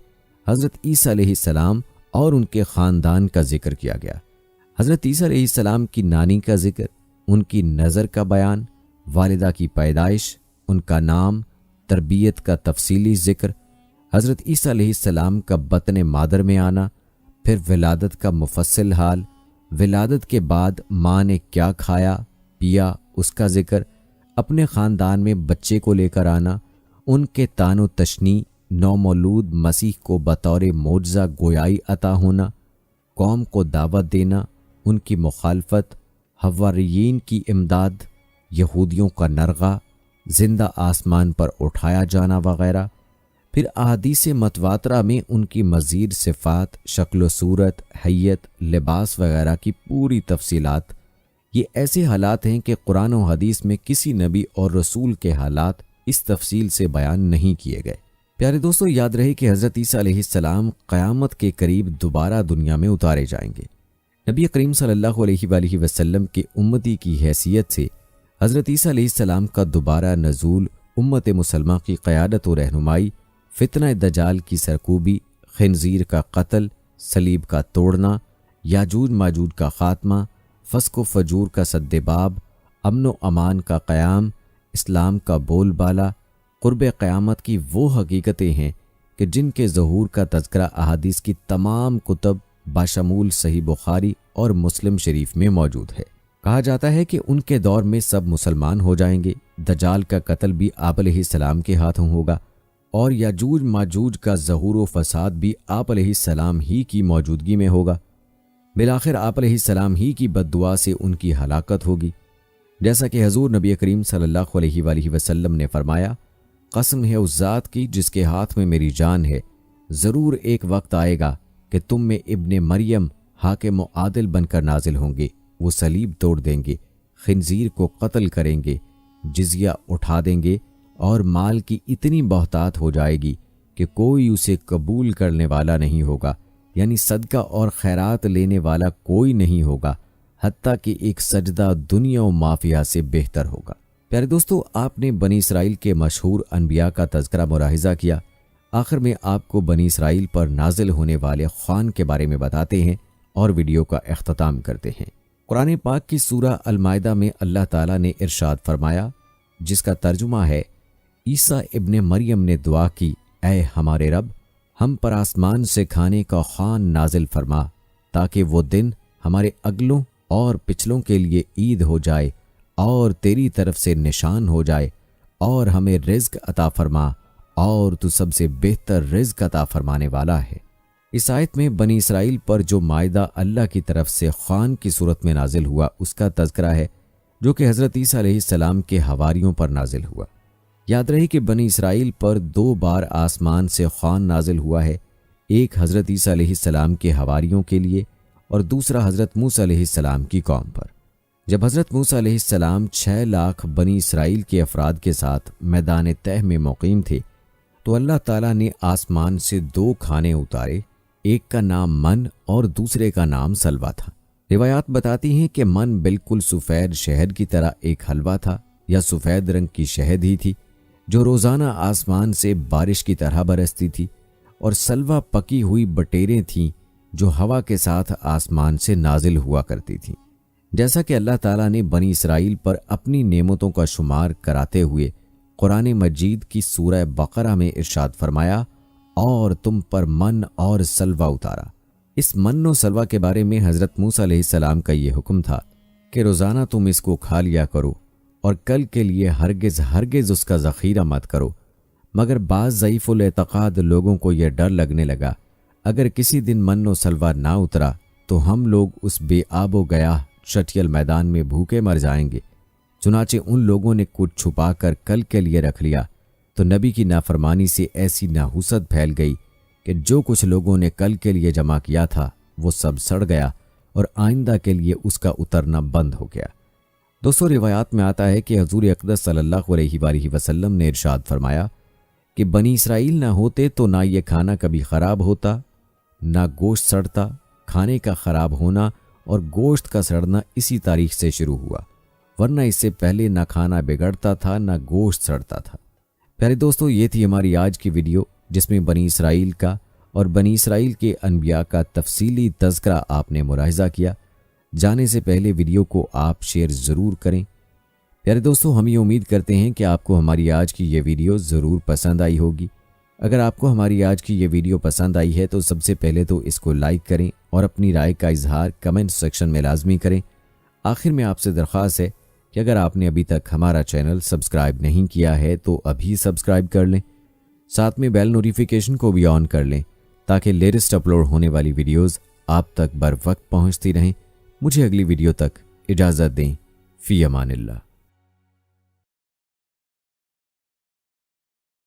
حضرت عیسیٰ علیہ السلام اور ان کے خاندان کا ذکر کیا گیا۔ حضرت عیسیٰ علیہ السلام کی نانی کا ذکر، ان کی نظر کا بیان، والدہ کی پیدائش، ان کا نام، تربیت کا تفصیلی ذکر، حضرت عیسیٰ علیہ السلام کا بطن مادر میں آنا، پھر ولادت کا مفصل حال، ولادت کے بعد ماں نے کیا کھایا پیا اس کا ذکر، اپنے خاندان میں بچے کو لے کر آنا، ان کے تان و تشنیع، نومولود مسیح کو بطور معجزہ گویائی عطا ہونا، قوم کو دعوت دینا، ان کی مخالفت، حواریین کی امداد، یہودیوں کا نرغہ، زندہ آسمان پر اٹھایا جانا وغیرہ۔ پھر احادیث متواترہ میں ان کی مزید صفات، شکل و صورت، حیت، لباس وغیرہ کی پوری تفصیلات۔ یہ ایسے حالات ہیں کہ قرآن و حدیث میں کسی نبی اور رسول کے حالات اس تفصیل سے بیان نہیں کیے گئے۔ پیارے دوستو یاد رہے کہ حضرت عیسیٰ علیہ السلام قیامت کے قریب دوبارہ دنیا میں اتارے جائیں گے۔ نبی کریم صلی اللہ علیہ وآلہ وسلم کے امتی کی حیثیت سے حضرت عیسیٰ علیہ السلام کا دوبارہ نزول، امت مسلمہ کی قیادت و رہنمائی، فتنہ دجال کی سرکوبی، خنزیر کا قتل، صلیب کا توڑنا، یاجوج ماجوج کا خاتمہ، فسق و فجور کا سد باب، امن و امان کا قیام، اسلام کا بول بالا، قرب قیامت کی وہ حقیقتیں ہیں کہ جن کے ظہور کا تذکرہ احادیث کی تمام کتب باشمول صحیح بخاری اور مسلم شریف میں موجود ہے۔ کہا جاتا ہے کہ ان کے دور میں سب مسلمان ہو جائیں گے، دجال کا قتل بھی آپ علیہ السلام کے ہاتھوں ہوگا، اور یاجوج ماجوج کا ظہور و فساد بھی آپ علیہ السلام ہی کی موجودگی میں ہوگا۔ بالآخر آپ علیہ السلام ہی کی بد دعا سے ان کی ہلاکت ہوگی، جیسا کہ حضور نبی کریم صلی اللہ علیہ وآلہ وسلم نے فرمایا، قسم ہے اس ذات کی جس کے ہاتھ میں میری جان ہے، ضرور ایک وقت آئے گا کہ تم میں ابن مریم حاکم و عادل بن کر نازل ہوں گے، وہ صلیب توڑ دیں گے، خنزیر کو قتل کریں گے، جزیہ اٹھا دیں گے، اور مال کی اتنی بہتات ہو جائے گی کہ کوئی اسے قبول کرنے والا نہیں ہوگا، یعنی صدقہ اور خیرات لینے والا کوئی نہیں ہوگا، حتیٰ کہ ایک سجدہ دنیا و مافیہ سے بہتر ہوگا۔ پیارے دوستو، آپ نے بنی اسرائیل کے مشہور انبیاء کا تذکرہ ملاحظہ کیا۔ آخر میں آپ کو بنی اسرائیل پر نازل ہونے والے خوان کے بارے میں بتاتے ہیں اور ویڈیو کا اختتام کرتے ہیں۔ قرآن پاک کی سورہ المائدہ میں اللہ تعالیٰ نے ارشاد فرمایا، جس کا ترجمہ ہے، عیسیٰ ابن مریم نے دعا کی، اے ہمارے رب، ہم پر آسمان سے کھانے کا خوان نازل فرما، تاکہ وہ دن ہمارے اگلوں اور پچھلوں کے لیے عید ہو جائے اور تیری طرف سے نشان ہو جائے، اور ہمیں رزق عطا فرما، اور تو سب سے بہتر رزق عطا فرمانے والا ہے۔ اس آیت میں بنی اسرائیل پر جو مائدہ اللہ کی طرف سے خوان کی صورت میں نازل ہوا اس کا تذکرہ ہے، جو کہ حضرت عیسیٰ علیہ السلام کے حواریوں پر نازل ہوا۔ یاد رہے کہ بنی اسرائیل پر 2 بار آسمان سے خوان نازل ہوا ہے، ایک حضرت عیسیٰ علیہ السلام کے حواریوں کے لیے اور دوسرا حضرت موسیٰ علیہ السلام کی قوم پر۔ جب حضرت موسیٰ علیہ السلام 6 لاکھ بنی اسرائیل کے افراد کے ساتھ میدان تہ میں مقیم تھے تو اللہ تعالیٰ نے آسمان سے 2 کھانے اتارے، ایک کا نام من اور دوسرے کا نام سلوا تھا۔ روایات بتاتی ہیں کہ من بالکل سفید شہد کی طرح ایک حلوہ تھا یا سفید رنگ کی شہد ہی تھی جو روزانہ آسمان سے بارش کی طرح برستی تھی، اور سلوا پکی ہوئی بٹیریں تھیں جو ہوا کے ساتھ آسمان سے نازل ہوا کرتی تھیں۔ جیسا کہ اللہ تعالیٰ نے بنی اسرائیل پر اپنی نعمتوں کا شمار کراتے ہوئے قرآن مجید کی سورہ بقرہ میں ارشاد فرمایا، اور تم پر من اور سلوا اتارا۔ اس من و سلوا کے بارے میں حضرت موسیٰ علیہ السلام کا یہ حکم تھا کہ روزانہ تم اس کو کھا لیا کرو اور کل کے لیے ہرگز اس کا ذخیرہ مت کرو۔ مگر بعض ضعیف الاعتقاد لوگوں کو یہ ڈر لگنے لگا، اگر کسی دن من و سلوا نہ اترا تو ہم لوگ اس بے آب و گیاہ شٹیل میدان میں بھوکے مر جائیں گے۔ چنانچہ ان لوگوں نے کچھ چھپا کر کل کے لیے رکھ لیا تو نبی کی نافرمانی سے ایسی نحوست پھیل گئی کہ جو کچھ لوگوں نے کل کے لیے جمع کیا تھا وہ سب سڑ گیا اور آئندہ کے لیے اس کا اترنا بند ہو گیا۔ دوستو، روایات میں آتا ہے کہ حضور اقدس صلی اللہ علیہ وآلہ وسلم نے ارشاد فرمایا کہ بنی اسرائیل نہ ہوتے تو نہ یہ کھانا کبھی خراب ہوتا، نہ گوشت سڑتا۔ کھانے کا خراب ہونا اور گوشت کا سڑنا اسی تاریخ سے شروع ہوا، ورنہ اس سے پہلے نہ کھانا بگڑتا تھا نہ گوشت سڑتا تھا۔ پیارے دوستو، یہ تھی ہماری آج کی ویڈیو جس میں بنی اسرائیل کا اور بنی اسرائیل کے انبیاء کا تفصیلی تذکرہ آپ نے ملاحظہ کیا۔ جانے سے پہلے ویڈیو کو آپ شیئر ضرور کریں۔ پیارے دوستو، ہم یہ امید کرتے ہیں کہ آپ کو ہماری آج کی یہ ویڈیو ضرور پسند آئی ہوگی۔ اگر آپ کو ہماری آج کی یہ ویڈیو پسند آئی ہے تو سب سے پہلے تو اس کو لائک کریں اور اپنی رائے کا اظہار کمنٹ سیکشن میں لازمی کریں۔ آخر میں آپ سے درخواست ہے کہ اگر آپ نے ابھی تک ہمارا چینل سبسکرائب نہیں کیا ہے تو ابھی سبسکرائب کر لیں، ساتھ میں بیل نوٹیفیکیشن کو بھی آن کر لیں تاکہ لیٹسٹ اپلوڈ ہونے والی ویڈیوز آپ تک بر وقت پہنچتی رہیں۔ مجھے اگلی ویڈیو تک اجازت دیں۔ فی امان اللہ۔